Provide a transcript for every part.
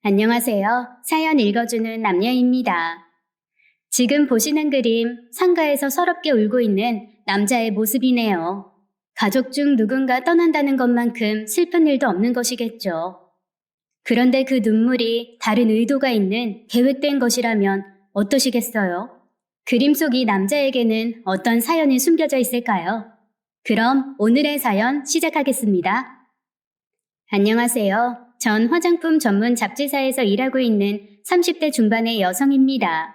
안녕하세요. 사연 읽어주는 남녀입니다. 지금 보시는 그림, 상가에서 서럽게 울고 있는 남자의 모습이네요. 가족 중 누군가 떠난다는 것만큼 슬픈 일도 없는 것이겠죠. 그런데 그 눈물이 다른 의도가 있는 계획된 것이라면 어떠시겠어요? 그림 속 이 남자에게는 어떤 사연이 숨겨져 있을까요? 그럼 오늘의 사연 시작하겠습니다. 안녕하세요. 전 화장품 전문 잡지사에서 일하고 있는 30대 중반의 여성입니다.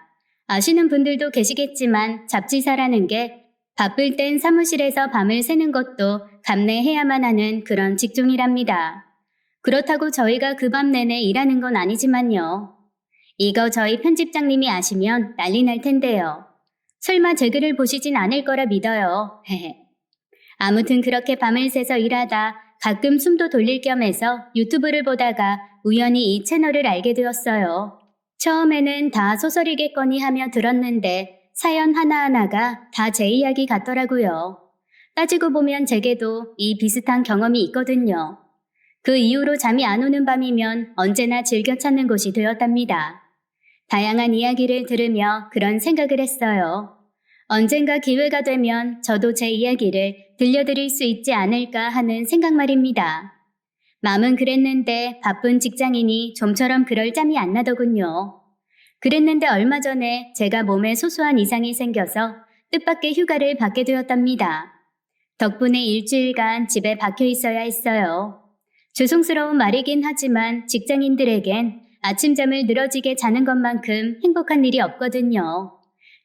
아시는 분들도 계시겠지만 잡지사라는 게 바쁠 땐 사무실에서 밤을 새는 것도 감내해야만 하는 그런 직종이랍니다. 그렇다고 저희가 그 밤 내내 일하는 건 아니지만요. 이거 저희 편집장님이 아시면 난리 날 텐데요. 설마 제 글을 보시진 않을 거라 믿어요. 아무튼 그렇게 밤을 새서 일하다 가끔 숨도 돌릴 겸 해서 유튜브를 보다가 우연히 이 채널을 알게 되었어요. 처음에는 다 소설이겠거니 하며 들었는데 사연 하나하나가 다 제 이야기 같더라고요. 따지고 보면 제게도 이 비슷한 경험이 있거든요. 그 이후로 잠이 안 오는 밤이면 언제나 즐겨 찾는 곳이 되었답니다. 다양한 이야기를 들으며 그런 생각을 했어요. 언젠가 기회가 되면 저도 제 이야기를 들려드릴 수 있지 않을까 하는 생각 말입니다. 마음은 그랬는데 바쁜 직장인이 좀처럼 그럴 짬이 안 나더군요. 그랬는데 얼마 전에 제가 몸에 소소한 이상이 생겨서 뜻밖의 휴가를 받게 되었답니다. 덕분에 일주일간 집에 박혀 있어야 했어요. 죄송스러운 말이긴 하지만 직장인들에겐 아침잠을 늘어지게 자는 것만큼 행복한 일이 없거든요.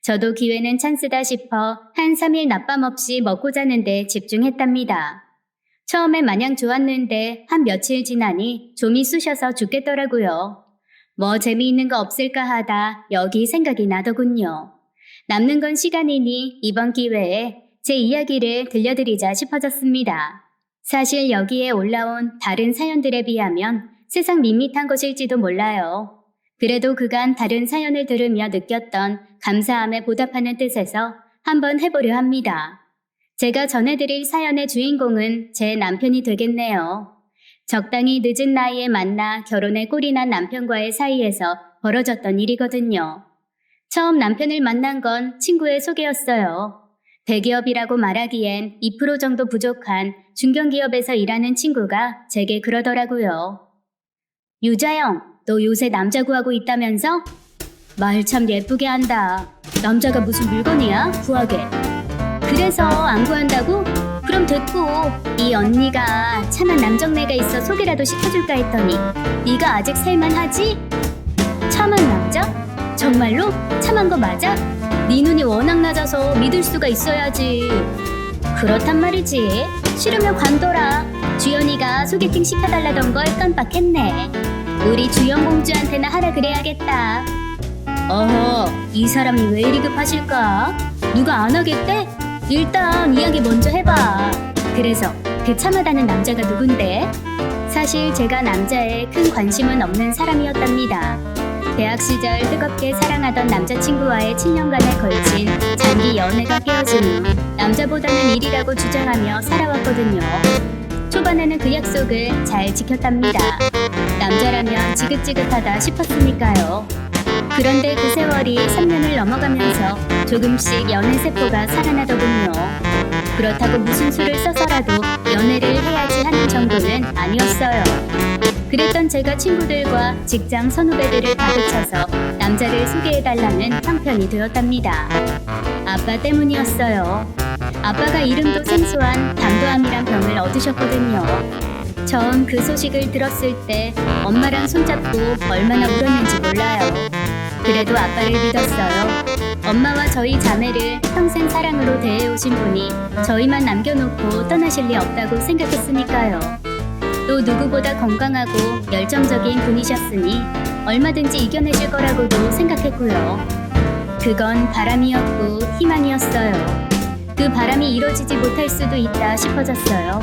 저도 기회는 찬스다 싶어 한 3일 낮밤 없이 먹고 자는데 집중했답니다. 처음엔 마냥 좋았는데 한 며칠 지나니 좀이 쑤셔서 죽겠더라고요. 뭐 재미있는 거 없을까 하다 여기 생각이 나더군요. 남는 건 시간이니 이번 기회에 제 이야기를 들려드리자 싶어졌습니다. 사실 여기에 올라온 다른 사연들에 비하면 세상 밋밋한 것일지도 몰라요. 그래도 그간 다른 사연을 들으며 느꼈던 감사함에 보답하는 뜻에서 한번 해보려 합니다. 제가 전해드릴 사연의 주인공은 제 남편이 되겠네요. 적당히 늦은 나이에 만나 결혼에 꼴이 난 남편과의 사이에서 벌어졌던 일이거든요. 처음 남편을 만난 건 친구의 소개였어요. 대기업이라고 말하기엔 2% 정도 부족한 중견기업에서 일하는 친구가 제게 그러더라고요. 유자영, 너 요새 남자 구하고 있다면서? 말 참 예쁘게 한다. 남자가 무슨 물건이야? 구하게. 그래서 안 구한다고? 그럼 됐고 이 언니가 참한 남정네가 있어 소개라도 시켜줄까 했더니 네가 아직 살만하지? 참한 남자? 정말로? 참한 거 맞아? 네 눈이 워낙 낮아서 믿을 수가 있어야지. 그렇단 말이지. 싫으면 관둬라. 주연이가 소개팅 시켜달라던 걸 깜빡했네. 우리 주연공주한테나 하라 그래야겠다. 어허, 이 사람이 왜 이리 급하실까? 누가 안 하겠대? 일단 이야기 먼저 해봐. 그래서 그 참하다는 남자가 누군데? 사실 제가 남자에 큰 관심은 없는 사람이었답니다. 대학 시절 뜨겁게 사랑하던 남자친구와의 7년간에 걸친 장기 연애가 깨어진 후 남자보다는 일이라고 주장하며 살아왔거든요. 초반에는 그 약속을 잘 지켰답니다. 남자라면 지긋지긋하다 싶었으니까요. 그런데 그 세월이 3년을 넘어가면서 조금씩 연애세포가 살아나더군요. 그렇다고 무슨 수를 써서라도 연애를 해야지 하는 정도는 아니었어요. 그랬던 제가 친구들과 직장 선후배들을 다그쳐서 남자를 소개해달라는 형편이 되었답니다. 아빠 때문이었어요. 아빠가 이름도 생소한 담도암이란 병을 얻으셨거든요. 전 그 소식을 들었을 때 엄마랑 손잡고 얼마나 울었는지 몰라요. 그래도 아빠를 믿었어요. 엄마와 저희 자매를 평생 사랑으로 대해오신 분이 저희만 남겨놓고 떠나실 리 없다고 생각했으니까요. 또 누구보다 건강하고 열정적인 분이셨으니 얼마든지 이겨내실 거라고도 생각했고요. 그건 바람이었고 희망이었어요. 그 바람이 이뤄지지 못할 수도 있다 싶어졌어요.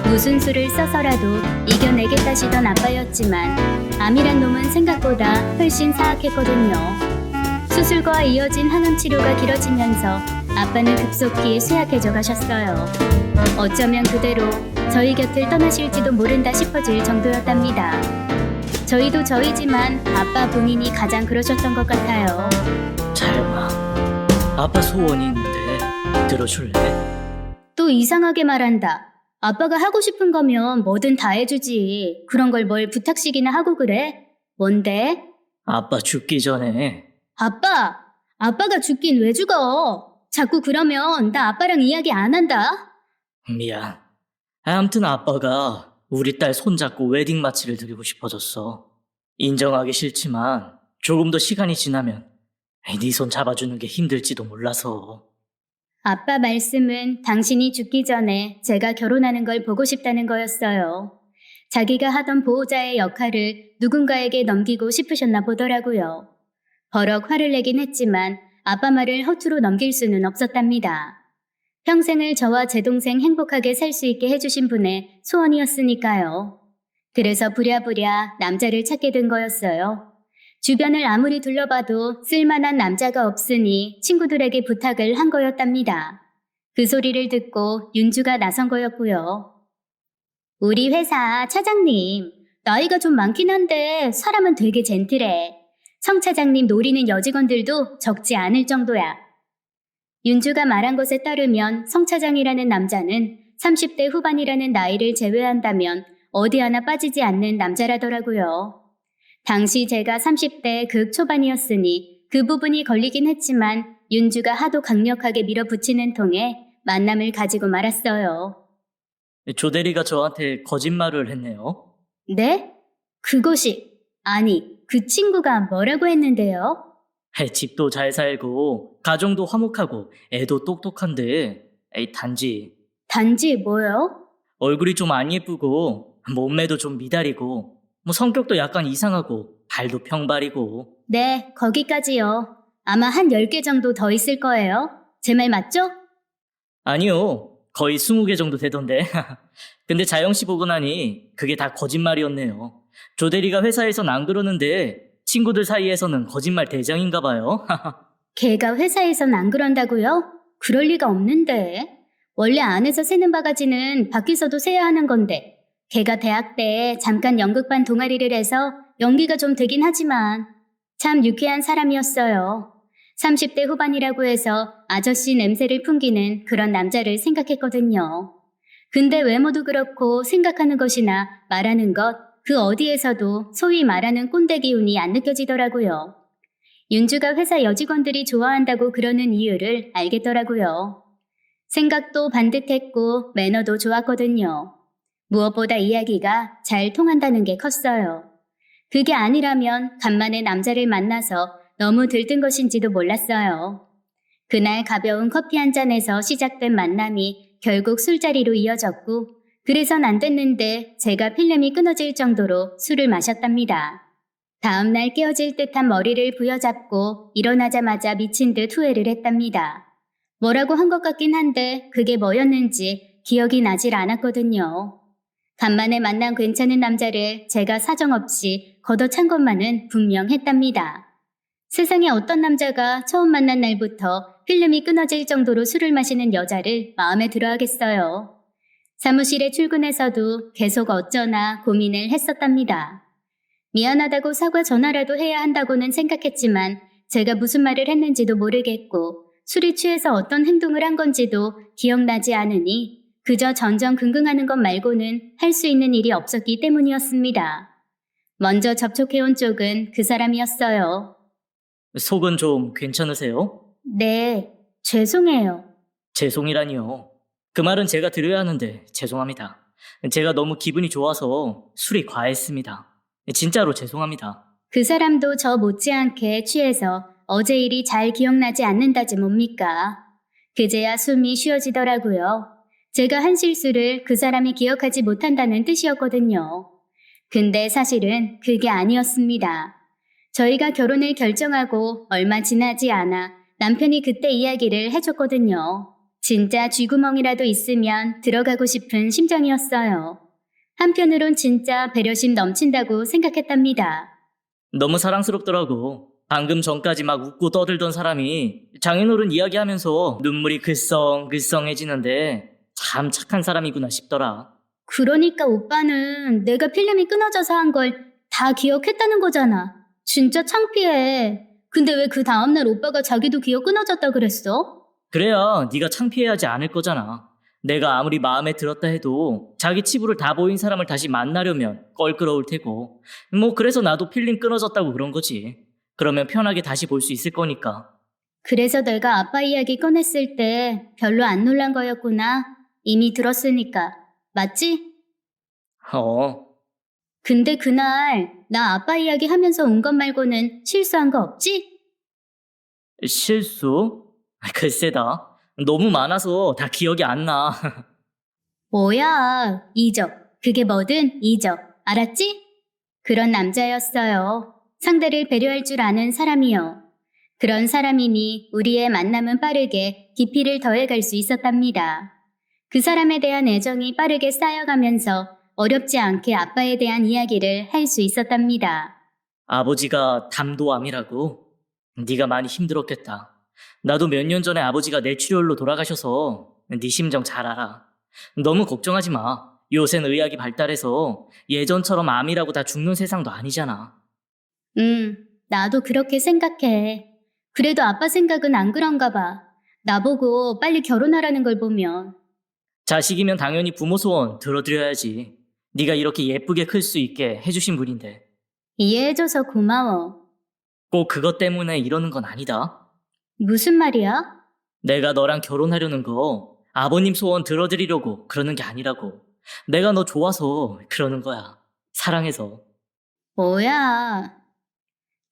무슨 수를 써서라도 이겨내겠다시던 아빠였지만 암이란 놈은 생각보다 훨씬 사악했거든요. 수술과 이어진 항암 치료가 길어지면서 아빠는 급속히 쇠약해져 가셨어요. 어쩌면 그대로 저희 곁을 떠나실지도 모른다 싶어질 정도였답니다. 저희도 저희지만 아빠 본인이 가장 그러셨던 것 같아요. 자영아, 아빠 소원이 있는데 들어줄래? 또 이상하게 말한다. 아빠가 하고 싶은 거면 뭐든 다 해주지. 그런 걸 뭘 부탁식이나 하고 그래? 뭔데? 아빠 죽기 전에 아빠가 죽긴 왜 죽어? 자꾸 그러면 나 아빠랑 이야기 안 한다. 미안. 아무튼 아빠가 우리 딸 손잡고 웨딩 마치를 드리고 싶어졌어. 인정하기 싫지만 조금 더 시간이 지나면 네 손 잡아주는 게 힘들지도 몰라서. 아빠 말씀은 당신이 죽기 전에 제가 결혼하는 걸 보고 싶다는 거였어요. 자기가 하던 보호자의 역할을 누군가에게 넘기고 싶으셨나 보더라고요. 버럭 화를 내긴 했지만 아빠 말을 허투루 넘길 수는 없었답니다. 평생을 저와 제 동생 행복하게 살 수 있게 해주신 분의 소원이었으니까요. 그래서 부랴부랴 남자를 찾게 된 거였어요. 주변을 아무리 둘러봐도 쓸만한 남자가 없으니 친구들에게 부탁을 한 거였답니다. 그 소리를 듣고 윤주가 나선 거였고요. 우리 회사 차장님, 나이가 좀 많긴 한데 사람은 되게 젠틀해. 성 차장님 노리는 여직원들도 적지 않을 정도야. 윤주가 말한 것에 따르면 성 차장이라는 남자는 30대 후반이라는 나이를 제외한다면 어디 하나 빠지지 않는 남자라더라고요. 당시 제가 30대 극초반이었으니 그 부분이 걸리긴 했지만 윤주가 하도 강력하게 밀어붙이는 통에 만남을 가지고 말았어요. 조 대리가 저한테 거짓말을 했네요. 네? 그 친구가 뭐라고 했는데요? 집도 잘 살고 가정도 화목하고 애도 똑똑한데 단지 뭐요? 얼굴이 좀 안 예쁘고 몸매도 좀 미달이고 성격도 약간 이상하고 발도 평발이고. 네, 거기까지요. 아마 한 10개 정도 더 있을 거예요. 제 말 맞죠? 아니요, 거의 20개 정도 되던데. 근데 자영씨 보고 나니 그게 다 거짓말이었네요. 조 대리가 회사에선 안 그러는데 친구들 사이에서는 거짓말 대장인가 봐요. 걔가 회사에선 안 그런다고요? 그럴 리가 없는데. 원래 안에서 새는 바가지는 밖에서도 새야 하는 건데 걔가 대학 때 잠깐 연극반 동아리를 해서 연기가 좀 되긴 하지만 참 유쾌한 사람이었어요. 30대 후반이라고 해서 아저씨 냄새를 풍기는 그런 남자를 생각했거든요. 근데 외모도 그렇고 생각하는 것이나 말하는 것, 그 어디에서도 소위 말하는 꼰대 기운이 안 느껴지더라고요. 윤주가 회사 여직원들이 좋아한다고 그러는 이유를 알겠더라고요. 생각도 반듯했고 매너도 좋았거든요. 무엇보다 이야기가 잘 통한다는 게 컸어요. 그게 아니라면 간만에 남자를 만나서 너무 들뜬 것인지도 몰랐어요. 그날 가벼운 커피 한 잔에서 시작된 만남이 결국 술자리로 이어졌고 그래선 안 됐는데 제가 필름이 끊어질 정도로 술을 마셨답니다. 다음날 깨어질 듯한 머리를 부여잡고 일어나자마자 미친 듯 후회를 했답니다. 뭐라고 한 것 같긴 한데 그게 뭐였는지 기억이 나질 않았거든요. 간만에 만난 괜찮은 남자를 제가 사정없이 걷어찬 것만은 분명했답니다. 세상에 어떤 남자가 처음 만난 날부터 필름이 끊어질 정도로 술을 마시는 여자를 마음에 들어 하겠어요. 사무실에 출근해서도 계속 어쩌나 고민을 했었답니다. 미안하다고 사과 전화라도 해야 한다고는 생각했지만 제가 무슨 말을 했는지도 모르겠고 술이 취해서 어떤 행동을 한 건지도 기억나지 않으니 그저 전전긍긍하는 것 말고는 할 수 있는 일이 없었기 때문이었습니다. 먼저 접촉해온 쪽은 그 사람이었어요. 속은 좀 괜찮으세요? 네, 죄송해요. 죄송이라니요. 그 말은 제가 드려야 하는데 죄송합니다. 제가 너무 기분이 좋아서 술이 과했습니다. 진짜로 죄송합니다. 그 사람도 저 못지않게 취해서 어제 일이 잘 기억나지 않는다지 뭡니까? 그제야 숨이 쉬어지더라고요. 제가 한 실수를 그 사람이 기억하지 못한다는 뜻이었거든요. 근데 사실은 그게 아니었습니다. 저희가 결혼을 결정하고 얼마 지나지 않아 남편이 그때 이야기를 해줬거든요. 진짜 쥐구멍이라도 있으면 들어가고 싶은 심정이었어요. 한편으론 진짜 배려심 넘친다고 생각했답니다. 너무 사랑스럽더라고. 방금 전까지 막 웃고 떠들던 사람이 장인어른 이야기하면서 눈물이 글썽글썽해지는데 참 착한 사람이구나 싶더라. 그러니까 오빠는 내가 필름이 끊어져서 한 걸 다 기억했다는 거잖아. 진짜 창피해. 근데 왜 그 다음날 오빠가 자기도 기억 끊어졌다 그랬어? 그래야 네가 창피해하지 않을 거잖아. 내가 아무리 마음에 들었다 해도 자기 치부를 다 보인 사람을 다시 만나려면 껄끄러울 테고. 뭐 그래서 나도 필름 끊어졌다고 그런 거지. 그러면 편하게 다시 볼 수 있을 거니까. 그래서 내가 아빠 이야기 꺼냈을 때 별로 안 놀란 거였구나. 이미 들었으니까. 맞지? 어, 근데 그날 나 아빠 이야기 하면서 온 것 말고는 실수한 거 없지? 실수? 글쎄다. 너무 많아서 다 기억이 안 나. 뭐야, 잊어. 그게 뭐든 잊어. 알았지? 그런 남자였어요. 상대를 배려할 줄 아는 사람이요. 그런 사람이니 우리의 만남은 빠르게 깊이를 더해갈 수 있었답니다. 그 사람에 대한 애정이 빠르게 쌓여가면서 어렵지 않게 아빠에 대한 이야기를 할 수 있었답니다. 아버지가 담도암이라고? 네가 많이 힘들었겠다. 나도 몇 년 전에 아버지가 뇌출혈로 돌아가셔서 네 심정 잘 알아. 너무 걱정하지 마. 요새는 의학이 발달해서 예전처럼 암이라고 다 죽는 세상도 아니잖아. 나도 그렇게 생각해. 그래도 아빠 생각은 안 그런가 봐. 나보고 빨리 결혼하라는 걸 보면. 자식이면 당연히 부모 소원 들어드려야지. 네가 이렇게 예쁘게 클 수 있게 해주신 분인데. 이해해줘서 고마워. 꼭 그것 때문에 이러는 건 아니다. 무슨 말이야? 내가 너랑 결혼하려는 거 아버님 소원 들어드리려고 그러는 게 아니라고. 내가 너 좋아서 그러는 거야. 사랑해서. 뭐야.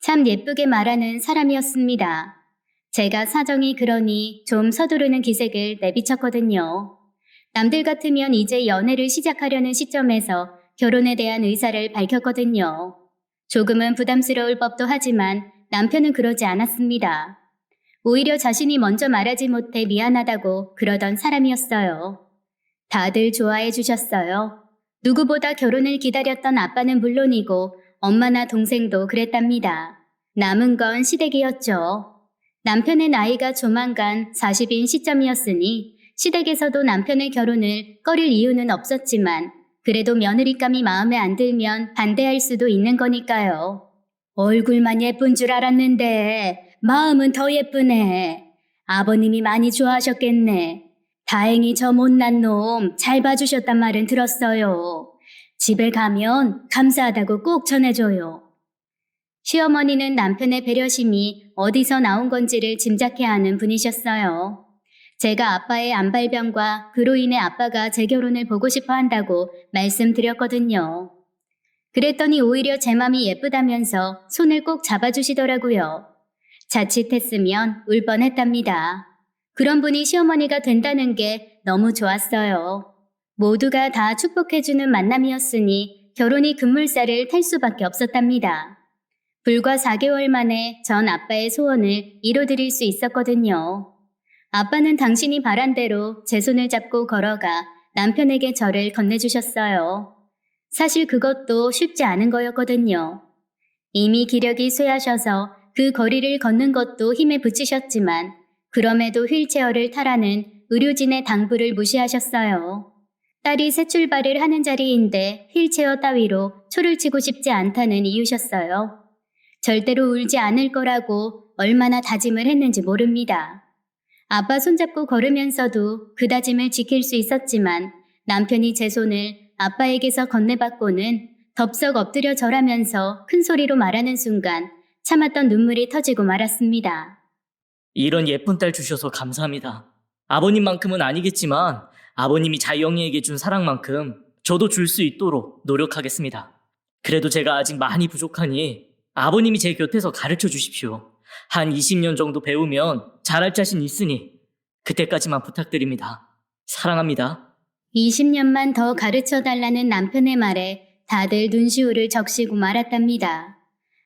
참 예쁘게 말하는 사람이었습니다. 제가 사정이 그러니 좀 서두르는 기색을 내비쳤거든요. 남들 같으면 이제 연애를 시작하려는 시점에서 결혼에 대한 의사를 밝혔거든요. 조금은 부담스러울 법도 하지만 남편은 그러지 않았습니다. 오히려 자신이 먼저 말하지 못해 미안하다고 그러던 사람이었어요. 다들 좋아해 주셨어요. 누구보다 결혼을 기다렸던 아빠는 물론이고 엄마나 동생도 그랬답니다. 남은 건 시댁이었죠. 남편의 나이가 조만간 40인 시점이었으니 시댁에서도 남편의 결혼을 꺼릴 이유는 없었지만 그래도 며느리감이 마음에 안 들면 반대할 수도 있는 거니까요. 얼굴만 예쁜 줄 알았는데 마음은 더 예쁘네. 아버님이 많이 좋아하셨겠네. 다행히 저 못난 놈 잘 봐주셨단 말은 들었어요. 집에 가면 감사하다고 꼭 전해줘요. 시어머니는 남편의 배려심이 어디서 나온 건지를 짐작해야 하는 분이셨어요. 제가 아빠의 암발병과 그로 인해 아빠가 제 결혼을 보고 싶어 한다고 말씀드렸거든요. 그랬더니 오히려 제 맘이 예쁘다면서 손을 꼭 잡아주시더라고요. 자칫했으면 울 뻔했답니다. 그런 분이 시어머니가 된다는 게 너무 좋았어요. 모두가 다 축복해주는 만남이었으니 결혼이 급물살을 탈 수밖에 없었답니다. 불과 4개월 만에 전 아빠의 소원을 이뤄드릴 수 있었거든요. 아빠는 당신이 바란 대로 제 손을 잡고 걸어가 남편에게 저를 건네주셨어요. 사실 그것도 쉽지 않은 거였거든요. 이미 기력이 쇠하셔서 그 거리를 걷는 것도 힘에 부치셨지만 그럼에도 휠체어를 타라는 의료진의 당부를 무시하셨어요. 딸이 새 출발을 하는 자리인데 휠체어 따위로 초를 치고 싶지 않다는 이유셨어요. 절대로 울지 않을 거라고 얼마나 다짐을 했는지 모릅니다. 아빠 손잡고 걸으면서도 그 다짐을 지킬 수 있었지만 남편이 제 손을 아빠에게서 건네받고는 덥석 엎드려 절하면서 큰 소리로 말하는 순간 참았던 눈물이 터지고 말았습니다. 이런 예쁜 딸 주셔서 감사합니다. 아버님만큼은 아니겠지만 아버님이 자영이에게 준 사랑만큼 저도 줄 수 있도록 노력하겠습니다. 그래도 제가 아직 많이 부족하니 아버님이 제 곁에서 가르쳐 주십시오. 한 20년 정도 배우면 잘할 자신 있으니 그때까지만 부탁드립니다. 사랑합니다. 20년만 더 가르쳐달라는 남편의 말에 다들 눈시울을 적시고 말았답니다.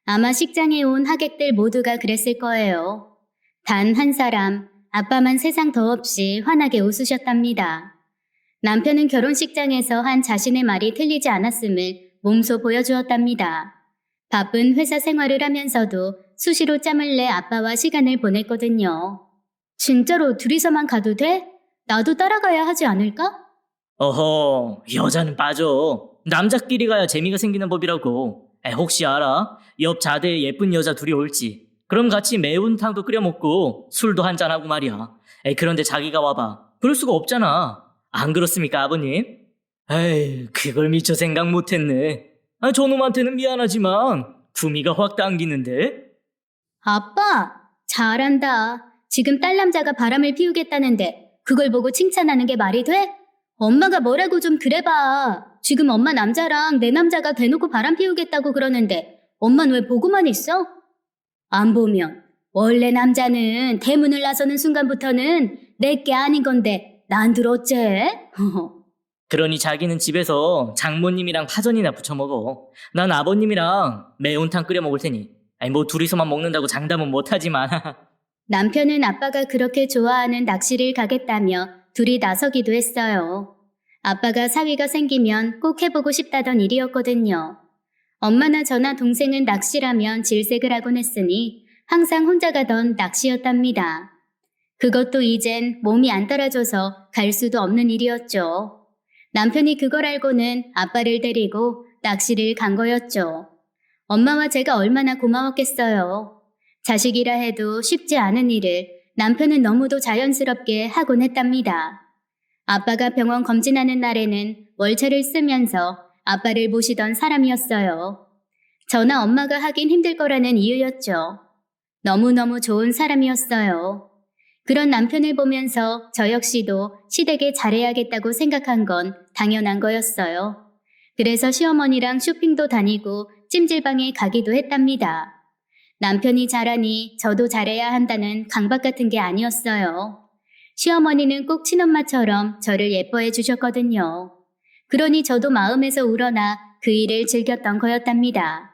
아마 식장에 온 하객들 모두가 그랬을 거예요. 단 한 사람, 아빠만 세상 더없이 환하게 웃으셨답니다. 남편은 결혼식장에서 한 자신의 말이 틀리지 않았음을 몸소 보여주었답니다. 바쁜 회사 생활을 하면서도 수시로 짬을 내 아빠와 시간을 보냈거든요. 진짜로 둘이서만 가도 돼? 나도 따라가야 하지 않을까? 어허, 여자는 빠져. 남자끼리 가야 재미가 생기는 법이라고. 혹시 알아? 옆 자대에 예쁜 여자 둘이 올지. 그럼 같이 매운탕도 끓여 먹고 술도 한잔하고 말이야. 그런데 자기가 와봐. 그럴 수가 없잖아. 안 그렇습니까, 아버님? 에이, 그걸 미처 생각 못했네. 저놈한테는 미안하지만 구미가 확 당기는데? 아빠, 잘한다. 지금 딸 남자가 바람을 피우겠다는데 그걸 보고 칭찬하는 게 말이 돼? 엄마가 뭐라고 좀 그래봐. 지금 엄마 남자랑 내 남자가 대놓고 바람 피우겠다고 그러는데 엄마는 왜 보고만 있어? 안 보면 원래 남자는 대문을 나서는 순간부터는 내게 아닌 건데 난들 어째? 그러니 자기는 집에서 장모님이랑 파전이나 부쳐 먹어. 난 아버님이랑 매운탕 끓여 먹을 테니. 뭐 둘이서만 먹는다고 장담은 못하지만. 남편은 아빠가 그렇게 좋아하는 낚시를 가겠다며 둘이 나서기도 했어요. 아빠가 사위가 생기면 꼭 해보고 싶다던 일이었거든요. 엄마나 저나 동생은 낚시라면 질색을 하곤 했으니 항상 혼자 가던 낚시였답니다. 그것도 이젠 몸이 안 따라줘서 갈 수도 없는 일이었죠. 남편이 그걸 알고는 아빠를 데리고 낚시를 간 거였죠. 엄마와 제가 얼마나 고마웠겠어요. 자식이라 해도 쉽지 않은 일을 남편은 너무도 자연스럽게 하곤 했답니다. 아빠가 병원 검진하는 날에는 월차를 쓰면서 아빠를 모시던 사람이었어요. 저나 엄마가 하긴 힘들 거라는 이유였죠. 너무너무 좋은 사람이었어요. 그런 남편을 보면서 저 역시도 시댁에 잘해야겠다고 생각한 건 당연한 거였어요. 그래서 시어머니랑 쇼핑도 다니고 찜질방에 가기도 했답니다. 남편이 잘하니 저도 잘해야 한다는 강박 같은 게 아니었어요. 시어머니는 꼭 친엄마처럼 저를 예뻐해 주셨거든요. 그러니 저도 마음에서 우러나 그 일을 즐겼던 거였답니다.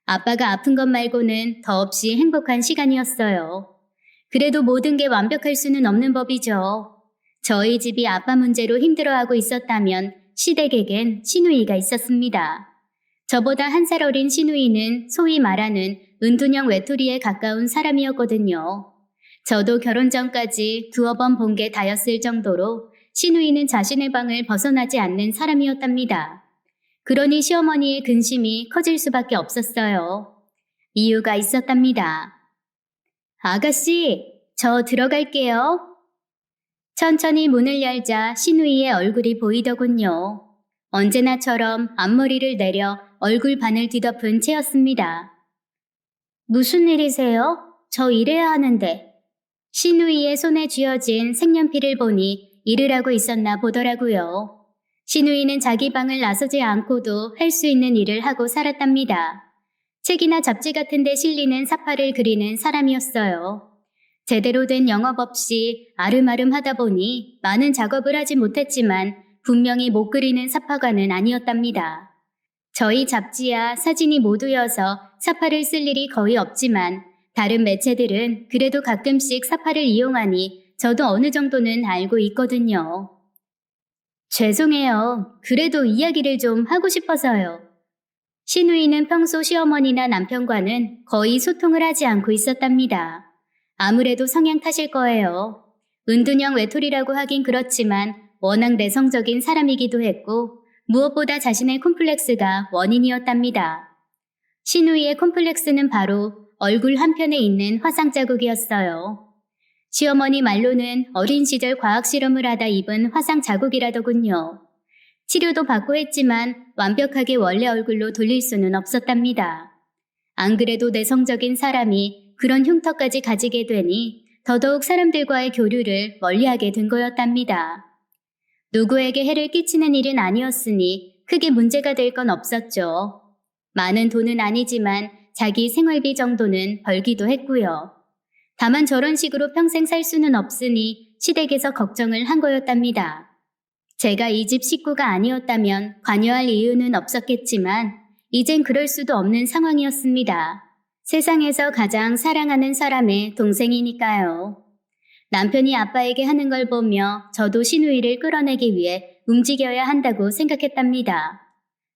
아빠가 아픈 것 말고는 더없이 행복한 시간이었어요. 그래도 모든 게 완벽할 수는 없는 법이죠. 저희 집이 아빠 문제로 힘들어하고 있었다면 시댁에겐 시누이가 있었습니다. 저보다 한 살 어린 시누이는 소위 말하는 은둔형 외톨이에 가까운 사람이었거든요. 저도 결혼 전까지 두어 번 본 게 다였을 정도로 시누이는 자신의 방을 벗어나지 않는 사람이었답니다. 그러니 시어머니의 근심이 커질 수밖에 없었어요. 이유가 있었답니다. 아가씨, 저 들어갈게요. 천천히 문을 열자 시누이의 얼굴이 보이더군요. 언제나처럼 앞머리를 내려 얼굴 반을 뒤덮은 채였습니다. 무슨 일이세요? 저 일해야 하는데. 시누이의 손에 쥐어진 색연필을 보니 일을 하고 있었나 보더라고요. 시누이는 자기 방을 나서지 않고도 할 수 있는 일을 하고 살았답니다. 책이나 잡지 같은 데 실리는 사파를 그리는 사람이었어요. 제대로 된 영업 없이 아름아름 하다 보니 많은 작업을 하지 못했지만 분명히 못 그리는 사파가는 아니었답니다. 저희 잡지야 사진이 모두여서 사파를 쓸 일이 거의 없지만 다른 매체들은 그래도 가끔씩 사파를 이용하니 저도 어느 정도는 알고 있거든요. 죄송해요. 그래도 이야기를 좀 하고 싶어서요. 시누이는 평소 시어머니나 남편과는 거의 소통을 하지 않고 있었답니다. 아무래도 성향 탓일 거예요. 은둔형 외톨이라고 하긴 그렇지만 워낙 내성적인 사람이기도 했고 무엇보다 자신의 콤플렉스가 원인이었답니다. 시누이의 콤플렉스는 바로 얼굴 한편에 있는 화상 자국이었어요. 시어머니 말로는 어린 시절 과학 실험을 하다 입은 화상 자국이라더군요. 치료도 받고 했지만 완벽하게 원래 얼굴로 돌릴 수는 없었답니다. 안 그래도 내성적인 사람이 그런 흉터까지 가지게 되니 더더욱 사람들과의 교류를 멀리하게 된 거였답니다. 누구에게 해를 끼치는 일은 아니었으니 크게 문제가 될 건 없었죠. 많은 돈은 아니지만 자기 생활비 정도는 벌기도 했고요. 다만 저런 식으로 평생 살 수는 없으니 시댁에서 걱정을 한 거였답니다. 제가 이 집 식구가 아니었다면 관여할 이유는 없었겠지만 이젠 그럴 수도 없는 상황이었습니다. 세상에서 가장 사랑하는 사람의 동생이니까요. 남편이 아빠에게 하는 걸 보며 저도 시누이를 끌어내기 위해 움직여야 한다고 생각했답니다.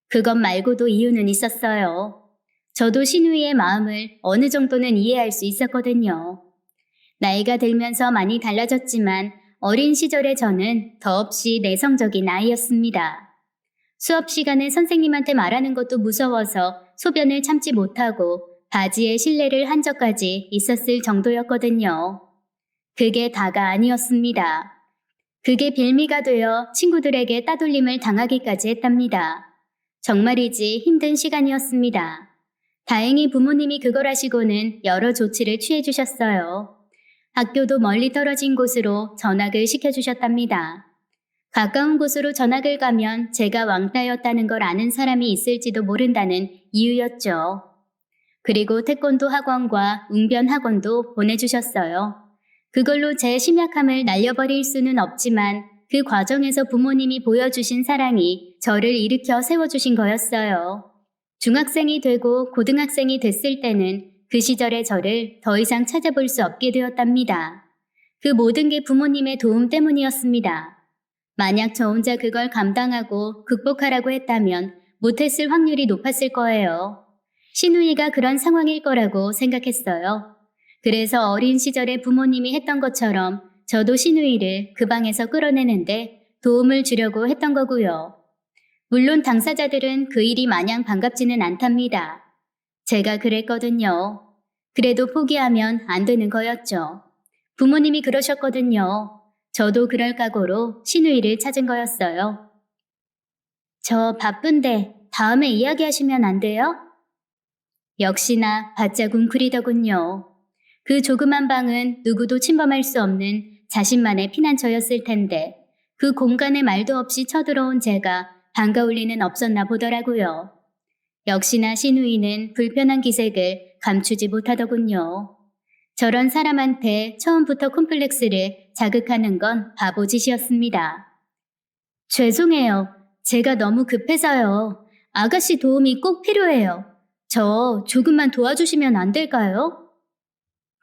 그것 말고도 이유는 있었어요. 저도 시누이의 마음을 어느 정도는 이해할 수 있었거든요. 나이가 들면서 많이 달라졌지만 어린 시절의 저는 더없이 내성적인 아이였습니다. 수업 시간에 선생님한테 말하는 것도 무서워서 소변을 참지 못하고 바지에 실례를 한 적까지 있었을 정도였거든요. 그게 다가 아니었습니다. 그게 빌미가 되어 친구들에게 따돌림을 당하기까지 했답니다. 정말이지 힘든 시간이었습니다. 다행히 부모님이 그걸 아시고는 여러 조치를 취해 주셨어요. 학교도 멀리 떨어진 곳으로 전학을 시켜주셨답니다. 가까운 곳으로 전학을 가면 제가 왕따였다는 걸 아는 사람이 있을지도 모른다는 이유였죠. 그리고 태권도 학원과 웅변 학원도 보내주셨어요. 그걸로 제 심약함을 날려버릴 수는 없지만 그 과정에서 부모님이 보여주신 사랑이 저를 일으켜 세워주신 거였어요. 중학생이 되고 고등학생이 됐을 때는 그 시절의 저를 더 이상 찾아볼 수 없게 되었답니다. 그 모든 게 부모님의 도움 때문이었습니다. 만약 저 혼자 그걸 감당하고 극복하라고 했다면 못했을 확률이 높았을 거예요. 신우이가 그런 상황일 거라고 생각했어요. 그래서 어린 시절에 부모님이 했던 것처럼 저도 신우이를 그 방에서 끌어내는데 도움을 주려고 했던 거고요. 물론 당사자들은 그 일이 마냥 반갑지는 않답니다. 제가 그랬거든요. 그래도 포기하면 안 되는 거였죠. 부모님이 그러셨거든요. 저도 그럴 각오로 신우이를 찾은 거였어요. 저 바쁜데 다음에 이야기하시면 안 돼요? 역시나 바짝 웅크리더군요. 그 조그만 방은 누구도 침범할 수 없는 자신만의 피난처였을 텐데 그 공간에 말도 없이 쳐들어온 제가 반가울 리는 없었나 보더라고요. 역시나 신우이는 불편한 기색을 감추지 못하더군요. 저런 사람한테 처음부터 콤플렉스를 자극하는 건 바보짓이었습니다. 죄송해요. 제가 너무 급해서요. 아가씨 도움이 꼭 필요해요. 저 조금만 도와주시면 안 될까요?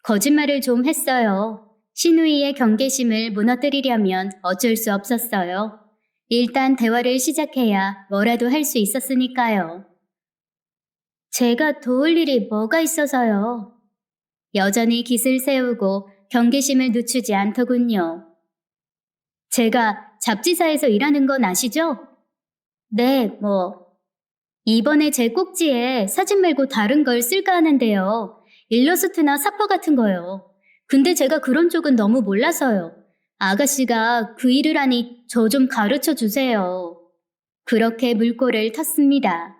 거짓말을 좀 했어요. 신우이의 경계심을 무너뜨리려면 어쩔 수 없었어요. 일단 대화를 시작해야 뭐라도 할 수 있었으니까요. 제가 도울 일이 뭐가 있어서요. 여전히 깃을 세우고 경계심을 늦추지 않더군요. 제가 잡지사에서 일하는 건 아시죠? 네, 이번에 제 꼭지에 사진 말고 다른 걸 쓸까 하는데요. 일러스트나 사파 같은 거요. 근데 제가 그런 쪽은 너무 몰라서요. 아가씨가 그 일을 하니 저 좀 가르쳐 주세요. 그렇게 물꼬를 텄습니다.